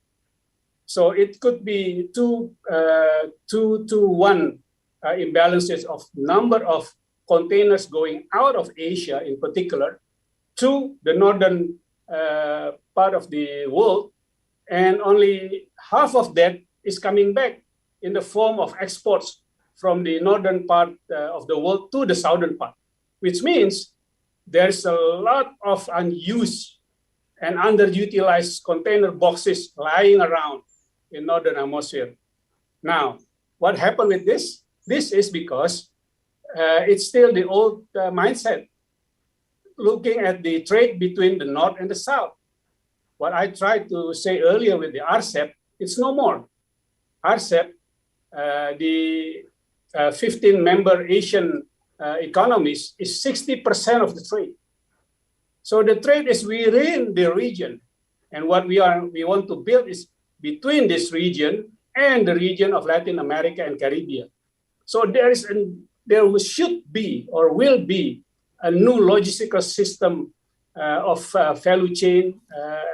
So it could be 2-1 imbalances of number of containers going out of Asia in particular to the northern part of the world, and only half of that is coming back in the form of exports from the northern part of the world to the southern part, which means there's a lot of unused and underutilized container boxes lying around in northern hemisphere. Now, what happened with this? This is because it's still the old mindset. looking at the trade between the North and the South. What I tried to say earlier with the RCEP, it's no more. RCEP, the 15-member Asian economies, is 60% of the trade. So the trade is within the region. And what we want to build is between this region and the region of Latin America and Caribbean. So there should be or will be a new logistical system of value chain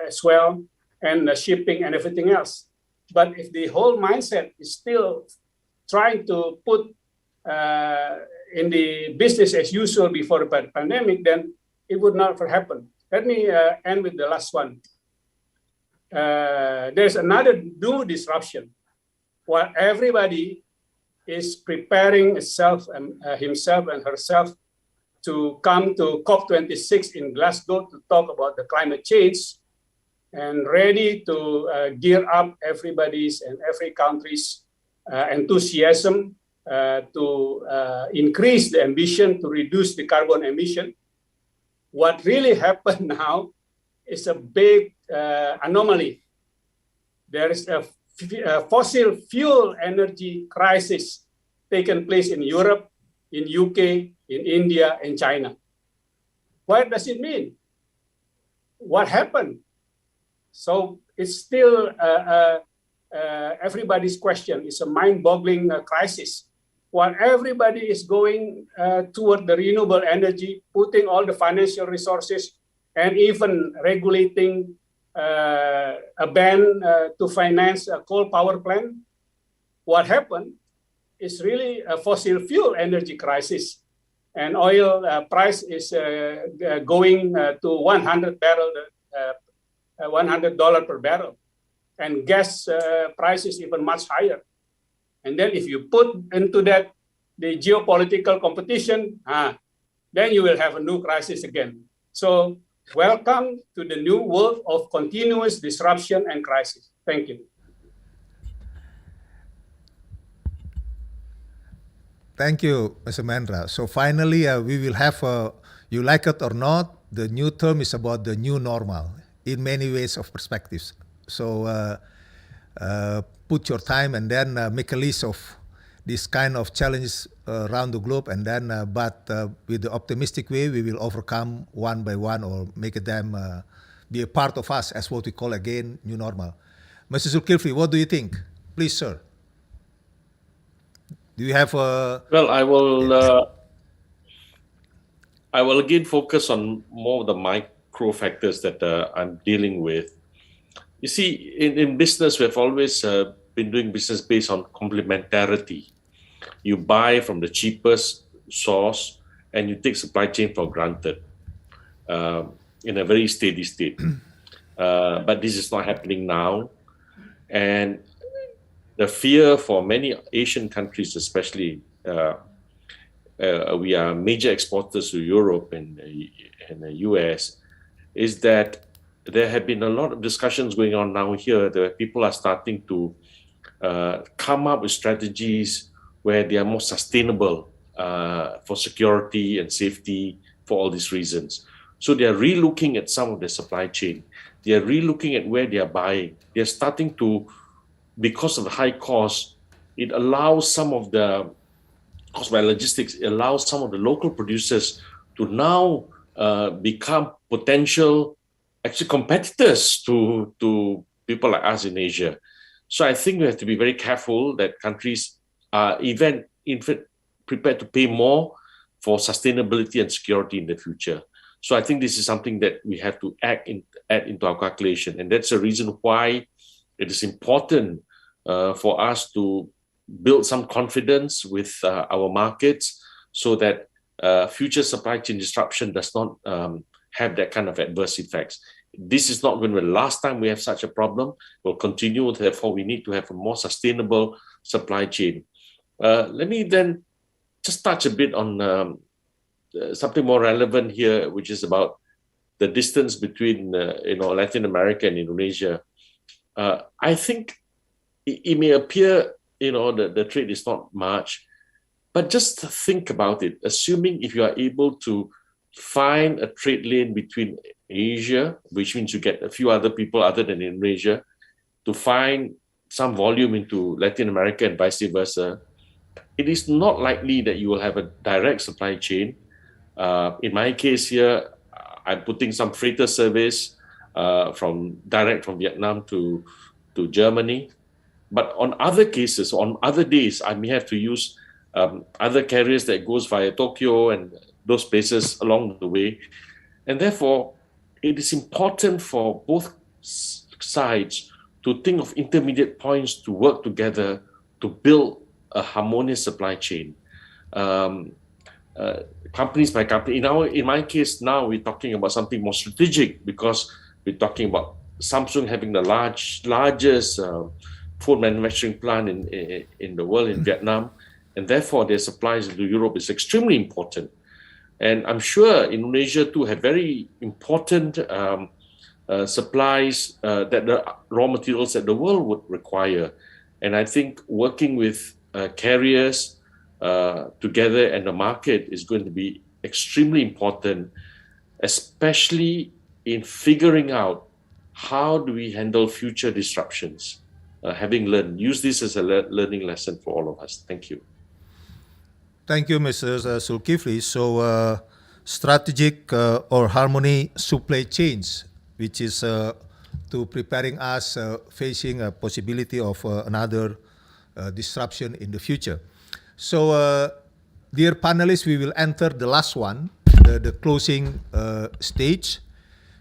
as well, and shipping and everything else. But if the whole mindset is still trying to put in the business as usual before the pandemic, then it would not happen. Let me end with the last one. There's another new disruption. While everybody is preparing himself and herself to come to COP26 in Glasgow to talk about the climate change, and ready to gear up everybody's and every country's enthusiasm to increase the ambition to reduce the carbon emission. What really happened now is a big anomaly. There is a fossil fuel energy crisis taking place in Europe, in UK, in India, and China. What does it mean? What happened? So it's still everybody's question. It's a mind-boggling crisis. While everybody is going toward the renewable energy, putting all the financial resources and even regulating a ban to finance a coal power plant, what happened is really a fossil fuel energy crisis. And oil price is going to $100 per barrel. And gas price is even much higher. And then if you put into that the geopolitical competition, then you will have a new crisis again. So welcome to the new world of continuous disruption and crisis. Thank you.
Thank you, Mr. Mendra. So finally, we will have, you like it or not, the new term is about the new normal in many ways of perspectives. So put your time and then make a list of this kind of challenges around the globe, and then, but with the optimistic way, we will overcome one by one or make them be a part of us as what we call again new normal. Mr. Zulkifli, what do you think? Please, sir. Do you have a...
Well, I will again focus on more of the micro factors that I'm dealing with. You see, in business, we've always been doing business based on complementarity. You buy from the cheapest source and you take supply chain for granted in a very steady state. But this is not happening now. And the fear for many Asian countries, especially, we are major exporters to Europe and the US, is that there have been a lot of discussions going on now here that people are starting to come up with strategies where they are more sustainable for security and safety for all these reasons. So they are re-looking at some of their supply chain. They are re-looking at where they are buying. They are starting to, because of the high cost, it allows some of the cost by logistics, it allows some of the local producers to now become potential actually competitors to people like us in Asia. So I think we have to be very careful that countries are even prepared to pay more for sustainability and security in the future. So I think this is something that we have to add into our calculation. And that's the reason why it is important for us to build some confidence with our markets so that future supply chain disruption does not have that kind of adverse effects. This is not going to be the last time we have such a problem. We'll continue, therefore we need to have a more sustainable supply chain. Let me then just touch a bit on something more relevant here, which is about the distance between Latin America and Indonesia. I think it may appear the trade is not much, but just think about it. Assuming if you are able to find a trade lane between Asia, which means you get a few other people other than Indonesia, to find some volume into Latin America and vice versa, it is not likely that you will have a direct supply chain. In my case here, I'm putting some freighter service from Vietnam to Germany. But on other cases, on other days, I may have to use other carriers that goes via Tokyo and those places along the way. And therefore, it is important for both sides to think of intermediate points to work together to build a harmonious supply chain. Companies by company. In my case, now we're talking about something more strategic because we're talking about Samsung having the largest phone manufacturing plant in the world in Vietnam, and therefore their supplies to Europe is extremely important. And I'm sure Indonesia too have very important supplies that the raw materials that the world would require. And I think working with carriers together and the market is going to be extremely important, especially in figuring out how do we handle future disruptions. Having learned, use this as a learning lesson for all of us. Thank you.
Thank you, Mr. Zulkifli. So, strategic or harmony supply chains, which is to preparing us facing a possibility of another disruption in the future. So, dear panelists, we will enter the last one, the closing stage.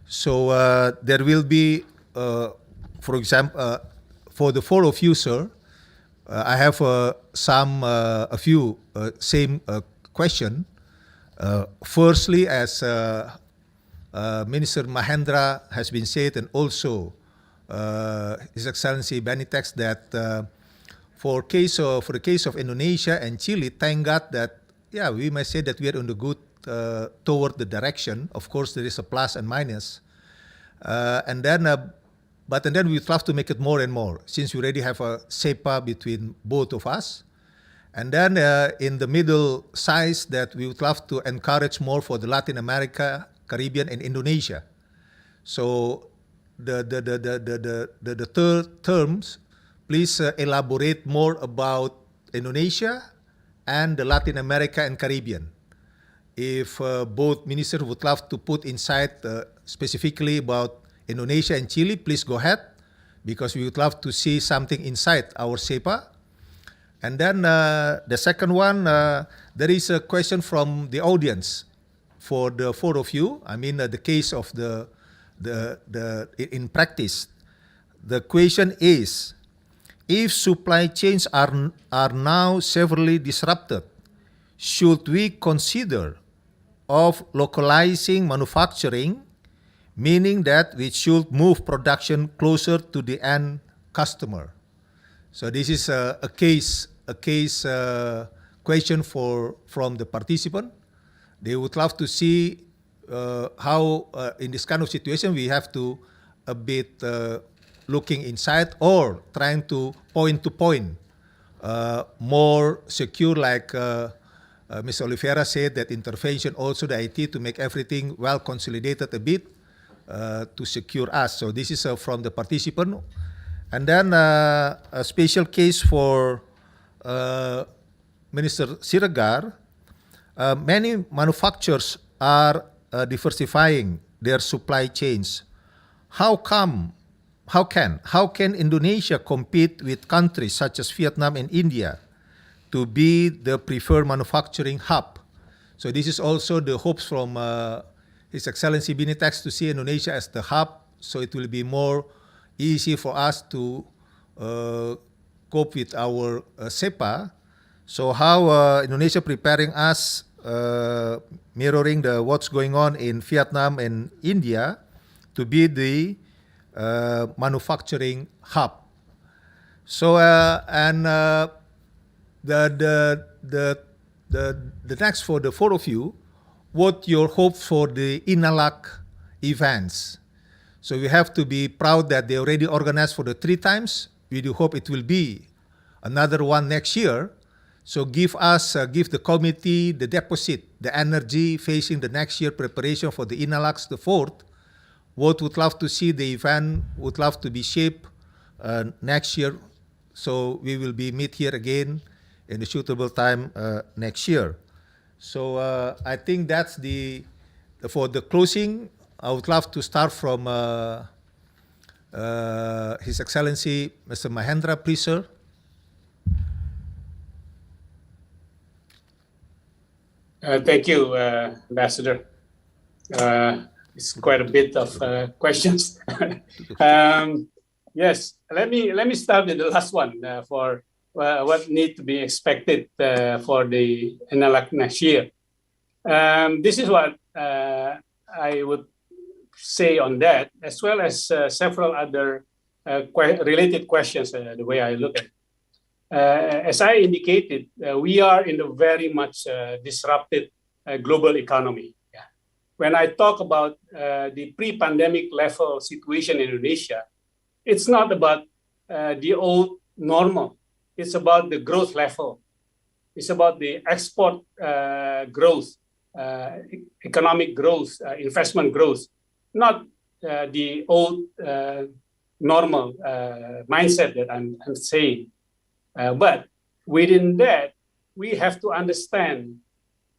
So, there will be, for example, for the four of you, sir, I have a few same question. Firstly, as Minister Mahendra has been said, and also His Excellency Benitex, that for the case of Indonesia and Chile, thank God that we may say that we are on the good toward the direction. Of course, there is a plus and minus, and then we would love to make it more and more, since we already have a CEPA between both of us. And then in the middle size, that we would love to encourage more for the Latin America, Caribbean, and Indonesia. So the third terms, please elaborate more about Indonesia and the Latin America and Caribbean. If both ministers would love to put insight specifically about Indonesia and Chile, please go ahead, because we would love to see something inside our CEPA. And then the second one, there is a question from the audience for the four of you. I mean, the case of in practice. The question is, if supply chains are now severely disrupted, should we consider of localizing manufacturing, meaning that we should move production closer to the end customer? So this is a case question from the participant. They would love to see how in this kind of situation we have to a bit looking inside or trying to point more secure, like Ms. Oliveira said, that intervention also the IT to make everything well consolidated a bit to secure us. So this is from the participant. And then a special case for Minister Siregar. Many manufacturers are diversifying their supply chains. How can Indonesia compete with countries such as Vietnam and India to be the preferred manufacturing hub? So this is also the hopes from His Excellency Benitex, to see Indonesia as the hub, so it will be more easy for us to cope with our CEPA. So how Indonesia preparing us, mirroring what's going on in Vietnam and India, to be the manufacturing hub. So the next, for the four of you, what your hope for the INA-LAC events? So we have to be proud that they already organized for the 3 times. We do hope it will be another one next year. So give the committee the deposit, the energy facing the next year preparation for the INA-LAC the fourth. What would love to see the event, would love to be shaped next year. So we will be meet here again in a suitable time next year. So I think that's for the closing. I would love to start from His Excellency Mr. Mahendra, please, sir.
Thank you, Ambassador. It's quite a bit of questions. Yes, let me start with the last one for what need to be expected for the INA-LAC next year. This is what I would say on that, as well as several other related questions, the way I look at it. As I indicated, we are in a very much disrupted global economy. Yeah. When I talk about the pre-pandemic level situation in Indonesia, it's not about the old normal. It's about the growth level. It's about the export growth, economic growth, investment growth, not the old normal mindset that I'm saying. But within that, we have to understand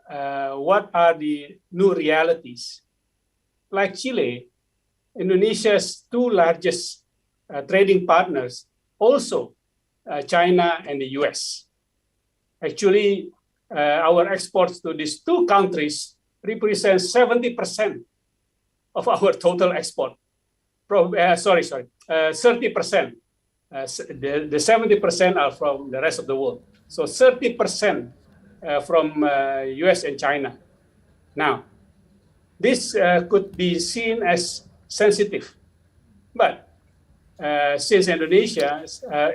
what are the new realities. Like Chile, Indonesia's two largest trading partners, also China and the US. Actually, our exports to these two countries represent 70% of our total export. 30%. The 70% are from the rest of the world. So 30% from US and China. Now, this could be seen as sensitive. But since Indonesia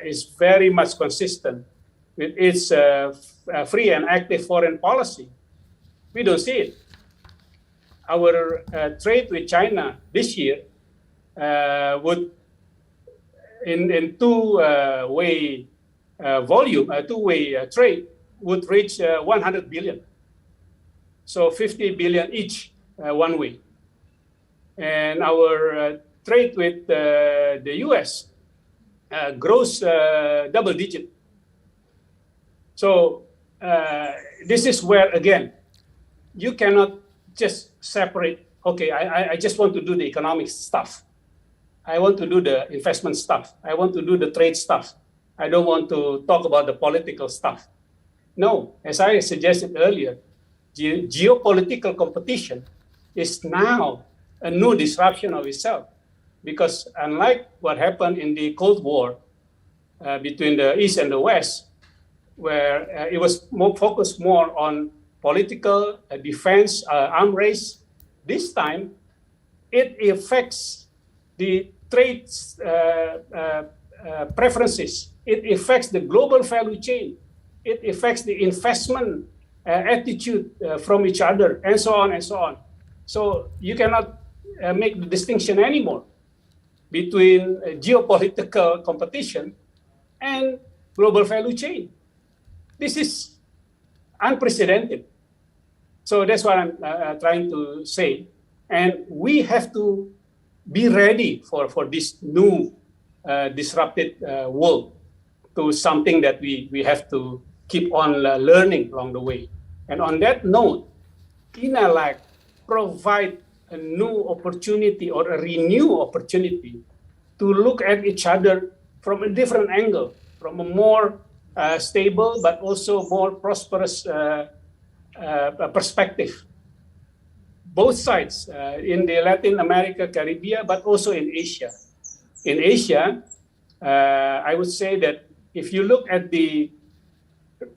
is very much consistent with its free and active foreign policy, we don't see it. Our trade with China this year would, in two-way volume, two-way trade, would reach 100 billion. So 50 billion each one way. And our trade with the US grows double digit. So this is where, again, you cannot just separate, okay, I just want to do the economic stuff. I want to do the investment stuff. I want to do the trade stuff. I don't want to talk about the political stuff. No, as I suggested earlier, geopolitical competition is now a new disruption of itself. Because unlike what happened in the Cold War between the East and the West, where it was focused more on political defense, arms race, this time it affects the trade preferences. It affects the global value chain. It affects the investment attitude from each other, and so on and so on. So you cannot make the distinction anymore between geopolitical competition and global value chain. This is unprecedented. So that's what I'm trying to say. And we have to be ready for this new disrupted world, to something that we have to keep on learning along the way. And on that note, INA-LAC provide a new opportunity or a renewed opportunity to look at each other from a different angle, from a more stable but also more prosperous perspective. Both sides, in the Latin America, Caribbean, but also in Asia. In Asia, I would say that if you look at the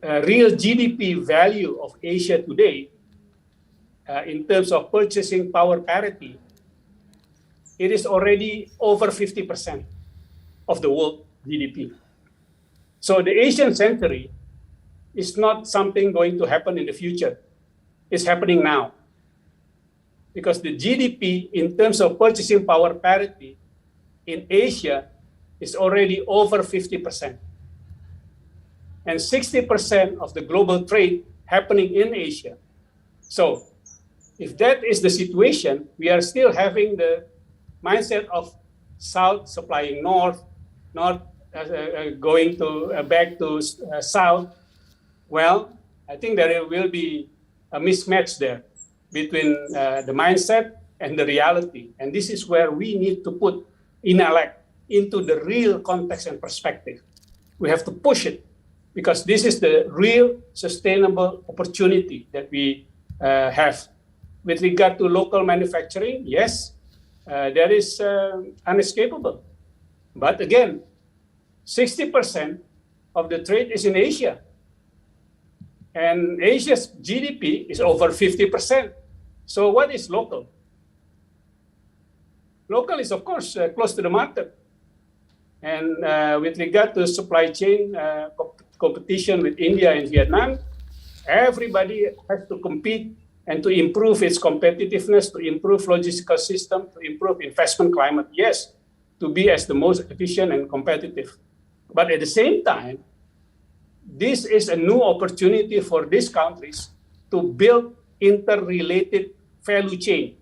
real GDP value of Asia today, in terms of purchasing power parity, it is already over 50% of the world GDP. So the Asian century is not something going to happen in the future. It's happening now. Because the GDP in terms of purchasing power parity in Asia is already over 50%. and 60% of the global trade happening in Asia. So if that is the situation, we are still having the mindset of South supplying North, North going to back to South. Well, I think there will be a mismatch there between the mindset and the reality. And this is where we need to put INA-LAC into the real context and perspective. We have to push it because this is the real sustainable opportunity that we have. With regard to local manufacturing, yes, that is unescapable. But again, 60% of the trade is in Asia. And Asia's GDP is over 50%. So what is local? Local is, of course, close to the market. And with regard to supply chain competition with India and Vietnam, everybody has to compete and to improve its competitiveness, to improve logistical system, to improve investment climate, yes, to be as the most efficient and competitive. But at the same time, this is a new opportunity for these countries to build interrelated value chain.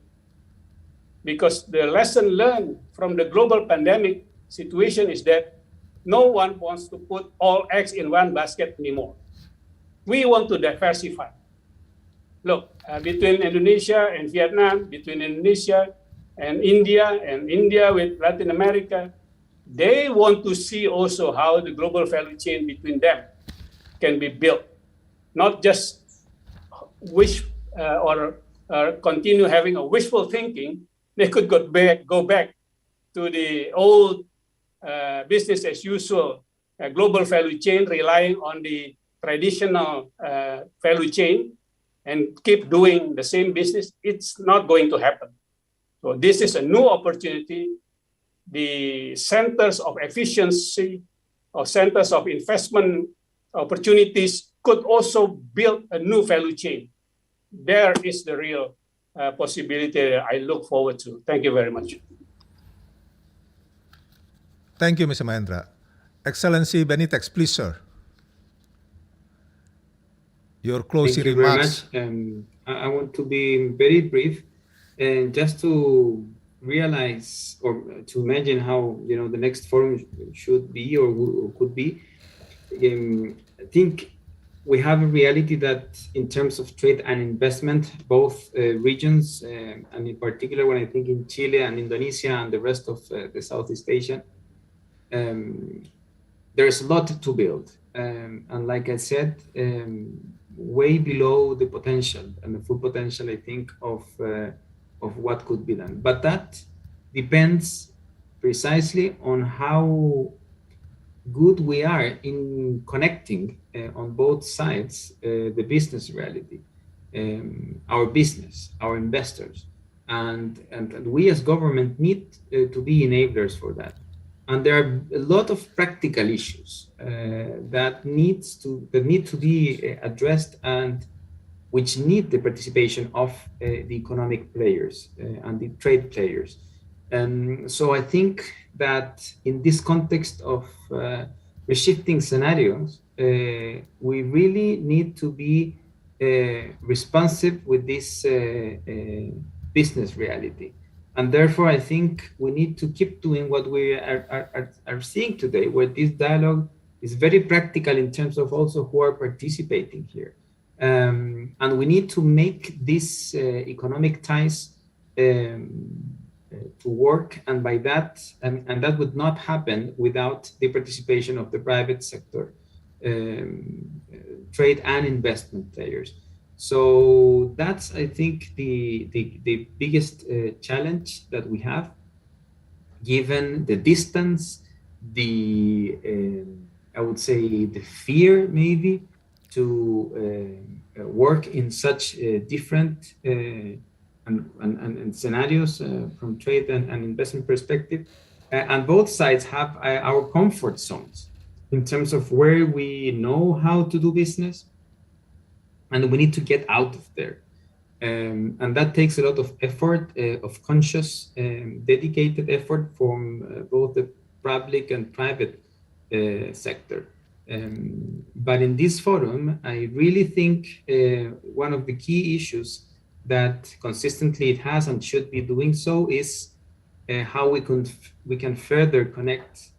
Because the lesson learned from the global pandemic situation is that no one wants to put all eggs in one basket anymore. We want to diversify. Look, between Indonesia and Vietnam, between Indonesia and India with Latin America, they want to see also how the global value chain between them can be built, not just wish or continue having a wishful thinking. They could go back to the old business as usual global value chain, relying on the traditional value chain and keep doing the same business. It's not going to happen. So this is a new opportunity. The centers of efficiency or centers of investment opportunities could also build a new value chain. There is the real possibility I look forward to. Thank you very much.
Thank you, Mr. Mahendra. Excellency Benitex, please, sir. Your closing remarks.
Thank you very much. I want to be very brief, and just to realize or to imagine how the next forum should be or could be. I think we have a reality that in terms of trade and investment, both regions, and in particular when I think in Chile and Indonesia and the rest of the Southeast Asia, there's a lot to build. And like I said, way below the potential and the full potential, I think, of what could be done. But that depends precisely on how good we are in connecting on both sides the business reality, our business, our investors, and we as government need to be enablers for that. And there are a lot of practical issues that need to be addressed and which need the participation of the economic players and the trade players. So I think that in this context of reshifting scenarios, we really need to be responsive with this business reality. And therefore, I think we need to keep doing what we are seeing today, where this dialogue is very practical in terms of also who are participating here. And we need to make these economic ties to work, and by that, and that would not happen without the participation of the private sector, trade and investment players. So that's, I think, the biggest challenge that we have, given the distance, I would say the fear maybe to work in such different and scenarios from trade and investment perspective. And both sides have our comfort zones in terms of where we know how to do business, and we need to get out of there. And that takes a lot of effort, of conscious, dedicated effort from both the public and private sector. But in this forum, I really think one of the key issues that consistently it has and should be doing so is how we can further connect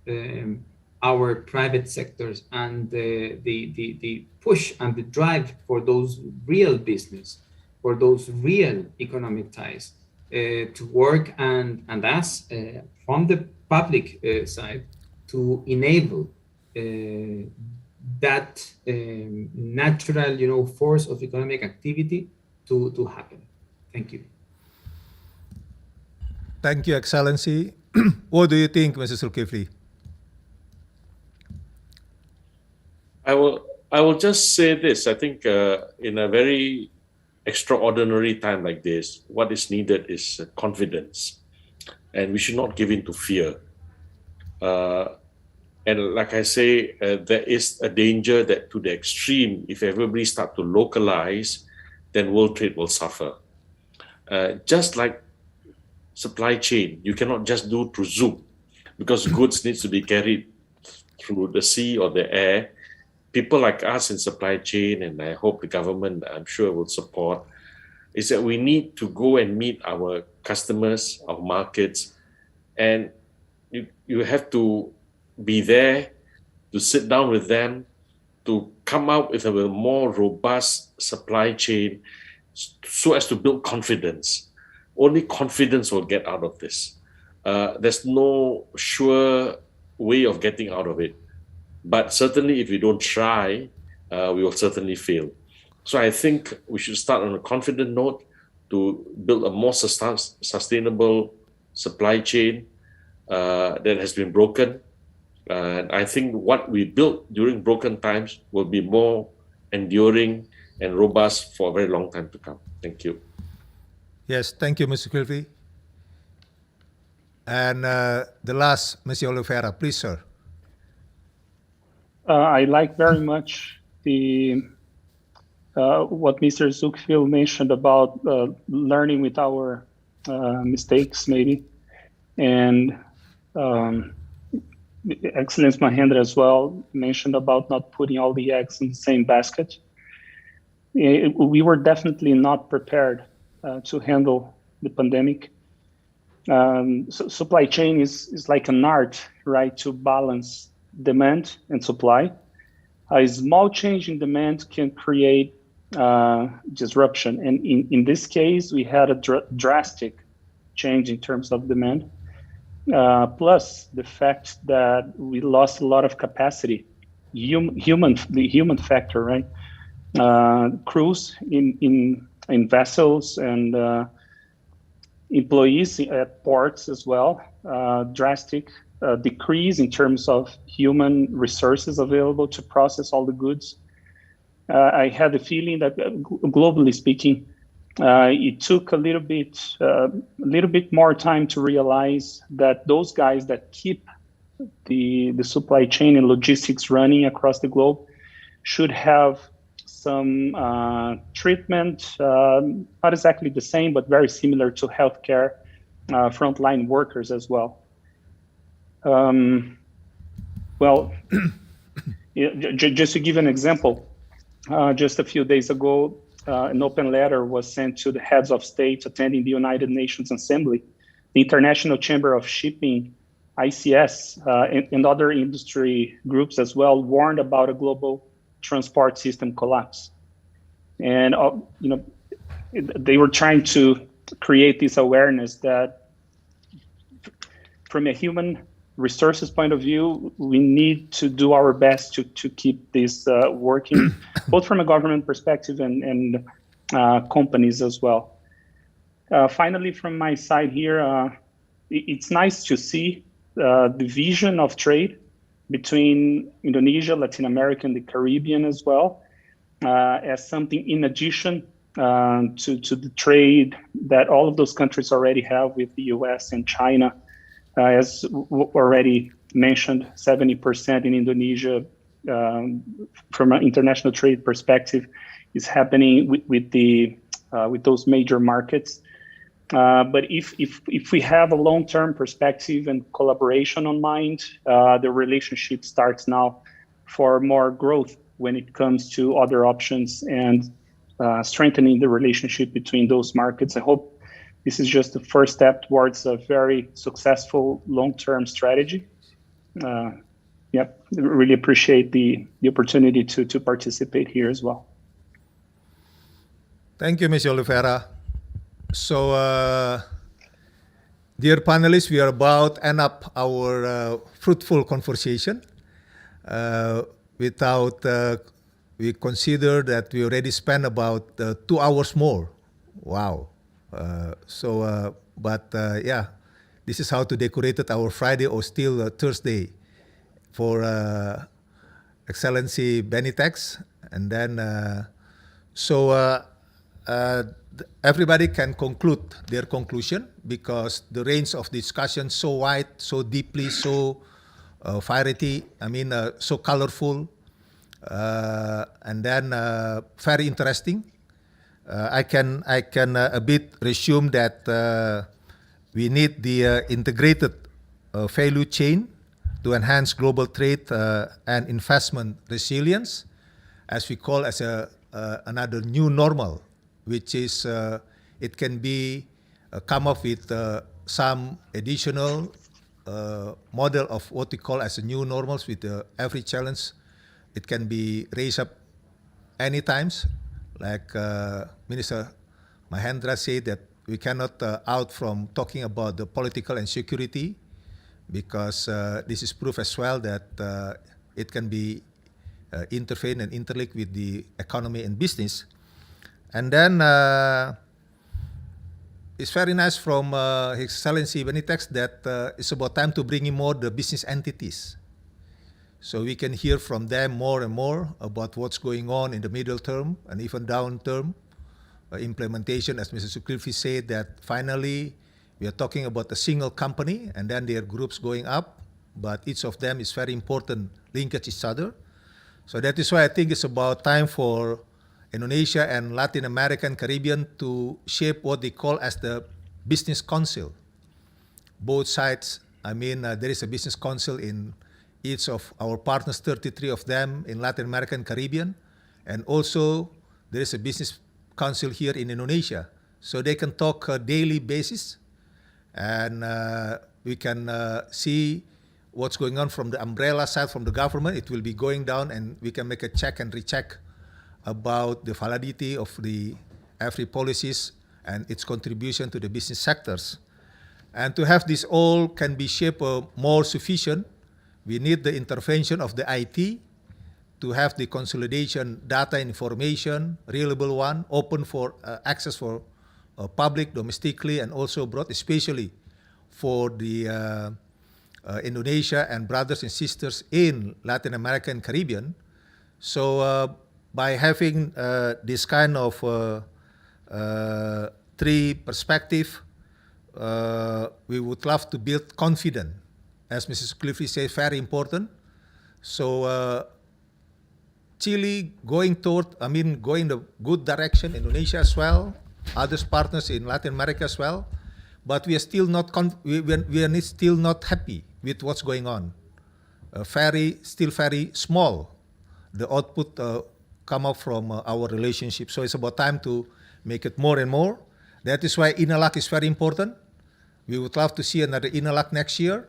our private sectors and the push and the drive for those real business, for those real economic ties to work and us from the public side to enable that natural, force of economic activity to happen. Thank you.
Thank you, Excellency. What do you think, Mrs. Zulkifli?
I will just say this. I think in a very extraordinary time like this, what is needed is confidence, and we should not give in to fear. And like I say, there is a danger that to the extreme, if everybody start to localize, then world trade will suffer. Just like supply chain, you cannot just do through Zoom, because goods needs to be carried through the sea or the air. People like us in supply chain, and I hope the government, I'm sure, will support, is that we need to go and meet our customers, our markets, and you have to be there to sit down with them to come out with a more robust supply chain so as to build confidence. Only confidence will get out of this. There's no sure way of getting out of it. But certainly if we don't try, we will certainly fail. So I think we should start on a confident note to build a more sustainable supply chain that has been broken. And I think what we built during broken times will be more enduring and robust for a very long time to come. Thank you.
Yes, thank you, Mr. Zulkifli. And the last, Mr. Oliveira, please, sir.
I like very much what Mr. Zulkifli mentioned about learning with our mistakes, maybe, and Excellence Mahendra as well mentioned about not putting all the eggs in the same basket. We were definitely not prepared to handle the pandemic. So supply chain is like an art, right, to balance demand and supply. A small change in demand can create disruption. And in this case, we had a drastic change in terms of demand. Plus the fact that we lost a lot of capacity, the human factor, right? Crews in vessels and employees at ports as well. Drastic decrease in terms of human resources available to process all the goods. I had the feeling that globally speaking, it took a little bit more time to realize that those guys that keep the supply chain and logistics running across the globe should have some treatment, not exactly the same, but very similar to healthcare frontline workers as well. Just to give an example, just a few days ago, an open letter was sent to the heads of state attending the United Nations Assembly. The International Chamber of Shipping, ICS, and other industry groups as well warned about a global transport system collapse. And they were trying to create this awareness that from a human resources point of view, we need to do our best to keep this working, both from a government perspective and companies as well. Finally, from my side here, it's nice to see the vision of trade between Indonesia, Latin America, and the Caribbean as well, as something in addition to the trade that all of those countries already have with the US and China. As already mentioned, 70% in Indonesia, from an international trade perspective, is happening with those major markets. But if we have a long-term perspective and collaboration on mind, the relationship starts now for more growth when it comes to other options and strengthening the relationship between those markets. I hope this is just the first step towards a very successful long-term strategy. Really appreciate the opportunity to participate here as well.
Thank you, Mr. Oliveira. So, dear panelists, we are about to end up our fruitful conversation. We consider that we already spent about 2 hours more. Wow. This is how to decorate our Friday or still Thursday for Excellency Benitex. And then, everybody can conclude their conclusion because the range of discussion so wide, so deeply, so fiery, so colorful, and then very interesting. I can a bit resume that we need the integrated value chain to enhance global trade and investment resilience, as we call as another new normal, which is it can be come up with some additional model of what we call as a new normals with every challenge. It can be raised up any times, like Minister Mahendra said that we cannot out from talking about the political and security, because this is proof as well that it can be intervene and interlink with the economy and business. And then it's very nice from His Excellency Benitex that it's about time to bring in more the business entities. So we can hear from them more and more about what's going on in the middle term and even down term implementation. As Mr. Sukilfi said, that finally we are talking about a single company and then their groups going up, but each of them is very important, linkage each other. So that is why I think it's about time for Indonesia and Latin America and Caribbean to shape what they call as the business council. Both sides, there is a business council in each of our partners, 33 of them in Latin America and Caribbean, and also there is a business council here in Indonesia. So they can talk daily basis, and we can see what's going on from the umbrella side, from the government. It will be going down, and we can make a check and recheck about the validity of the every policies and its contribution to the business sectors. And to have this all can be shaped more sufficient, we need the intervention of the IT to have the consolidation data information, reliable one, open for access for public domestically and also abroad, especially for the Indonesia and brothers and sisters in Latin America and Caribbean. So by having this kind of three perspective, we would love to build confidence. As Mrs. Cliffy said, very important. So Chile going going the good direction, Indonesia as well, other partners in Latin America as well, but we are still not still not happy with what's going on. Still very small, the output come up from our relationship. So it's about time to make it more and more. That is why INA-LAC is very important. We would love to see another INA-LAC next year.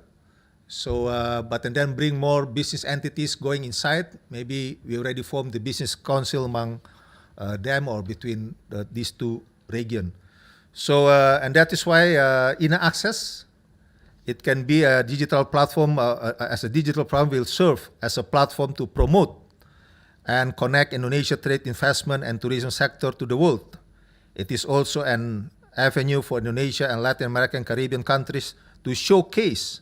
So, and then bring more business entities going inside. Maybe we already formed the business council among them or between these two regions. So, and that is why INA Access, it can be a digital platform, as a digital platform will serve as a platform to promote and connect Indonesia trade, investment, and tourism sector to the world. It is also an avenue for Indonesia and Latin American Caribbean countries to showcase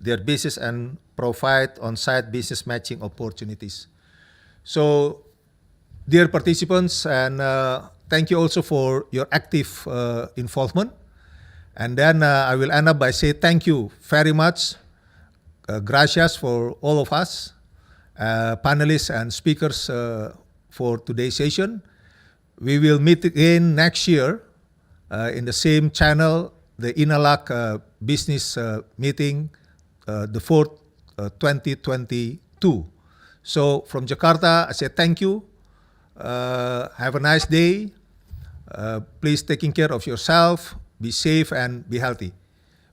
their business and provide on-site business matching opportunities. So, dear participants, and thank you also for your active involvement. And then I will end up by saying thank you very much, gracias for all of us, panelists and speakers for today's session. We will meet again next year in the same channel, the INA-LAC business meeting, the 4th, 2022. So from Jakarta, I say thank you. Have a nice day. Please taking care of yourself. Be safe and be healthy.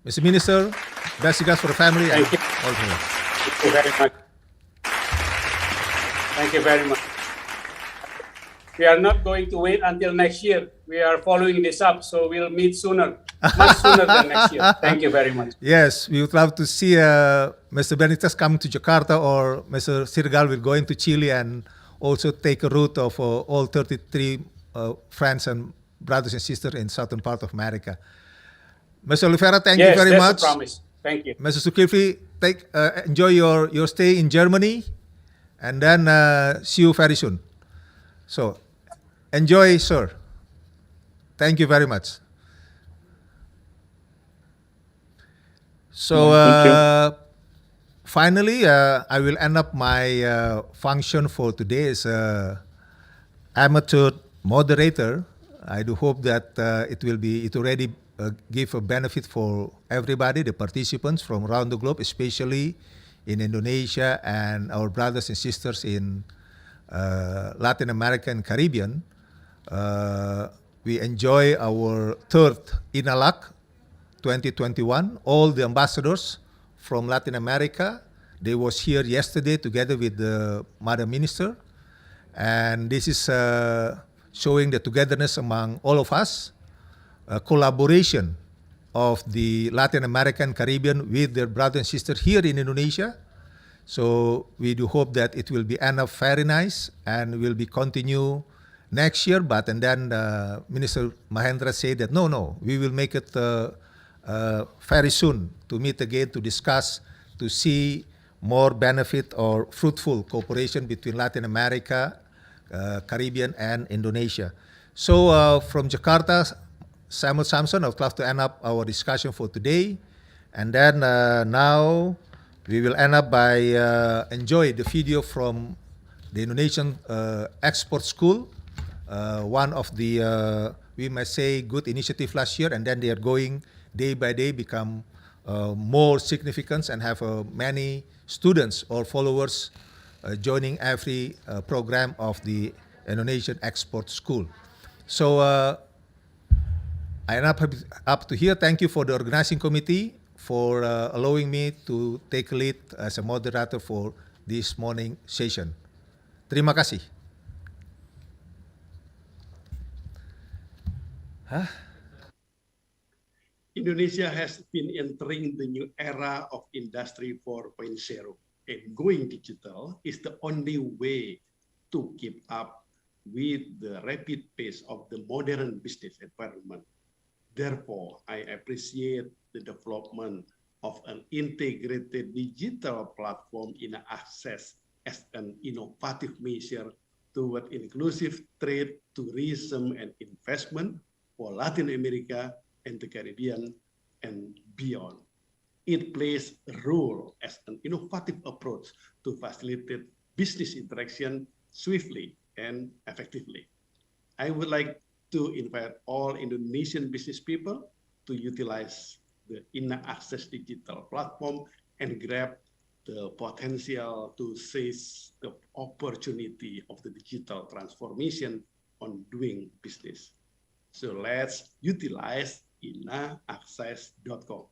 Mr. Minister, best regards for the family.
Thank you.
All here.
Thank you very much. Thank you very much. We are not going to wait until next year. We are following this up, so we'll meet sooner, much sooner than next year. Thank you very much.
Yes, we would love to see Mr. Benitez come to Jakarta, or Mr. Sirgal will go into Chile and also take a route of all 33 friends and brothers and sisters in southern part of America. Mr. Oliveira, thank you very much.
Yes, that's a promise. Thank you.
Mr. Zulkifli, enjoy your stay in Germany, and then see you very soon. So, enjoy, sir. Thank you very much. So, finally, I will end up my function for today as amateur moderator. I do hope that it already give a benefit for everybody, the participants from around the globe, especially in Indonesia and our brothers and sisters in Latin America and Caribbean. We enjoy our third INA-LAC 2021. All the ambassadors from Latin America, they was here yesterday together with the Madam Minister. And this is showing the togetherness among all of us, collaboration of the Latin American, Caribbean with their brothers and sisters here in Indonesia. So we do hope that it will be end up very nice and will be continue next year. But and then Minister Mahendra said that no, we will make it very soon to meet again to discuss, to see more benefit or fruitful cooperation between Latin America, Caribbean, and Indonesia. So from Jakarta, Samuel Samson, I would love to end up our discussion for today. And then now we will end up by enjoy the video from the Indonesian Export School, one of the, we might say, good initiative last year, and then they are going day by day become more significant and have many students or followers joining every program of the Indonesian Export School. So I am up to here. Thank you for the organizing committee for allowing me to take lead as a moderator for this morning session. Terima kasih.
Indonesia has been entering the new era of Industry 4.0, and going digital is the only way to keep up with the rapid pace of the modern business environment. Therefore, I appreciate the development of an integrated digital platform INA-Access as an innovative measure toward inclusive trade, tourism, and investment for Latin America and the Caribbean and beyond. It plays a role as an innovative approach to facilitate business interaction swiftly and effectively. I would like to invite all Indonesian business people to utilize the INA-Access digital platform and grab the potential to seize the opportunity of the digital transformation on doing business. So let's utilize INA-Access.com.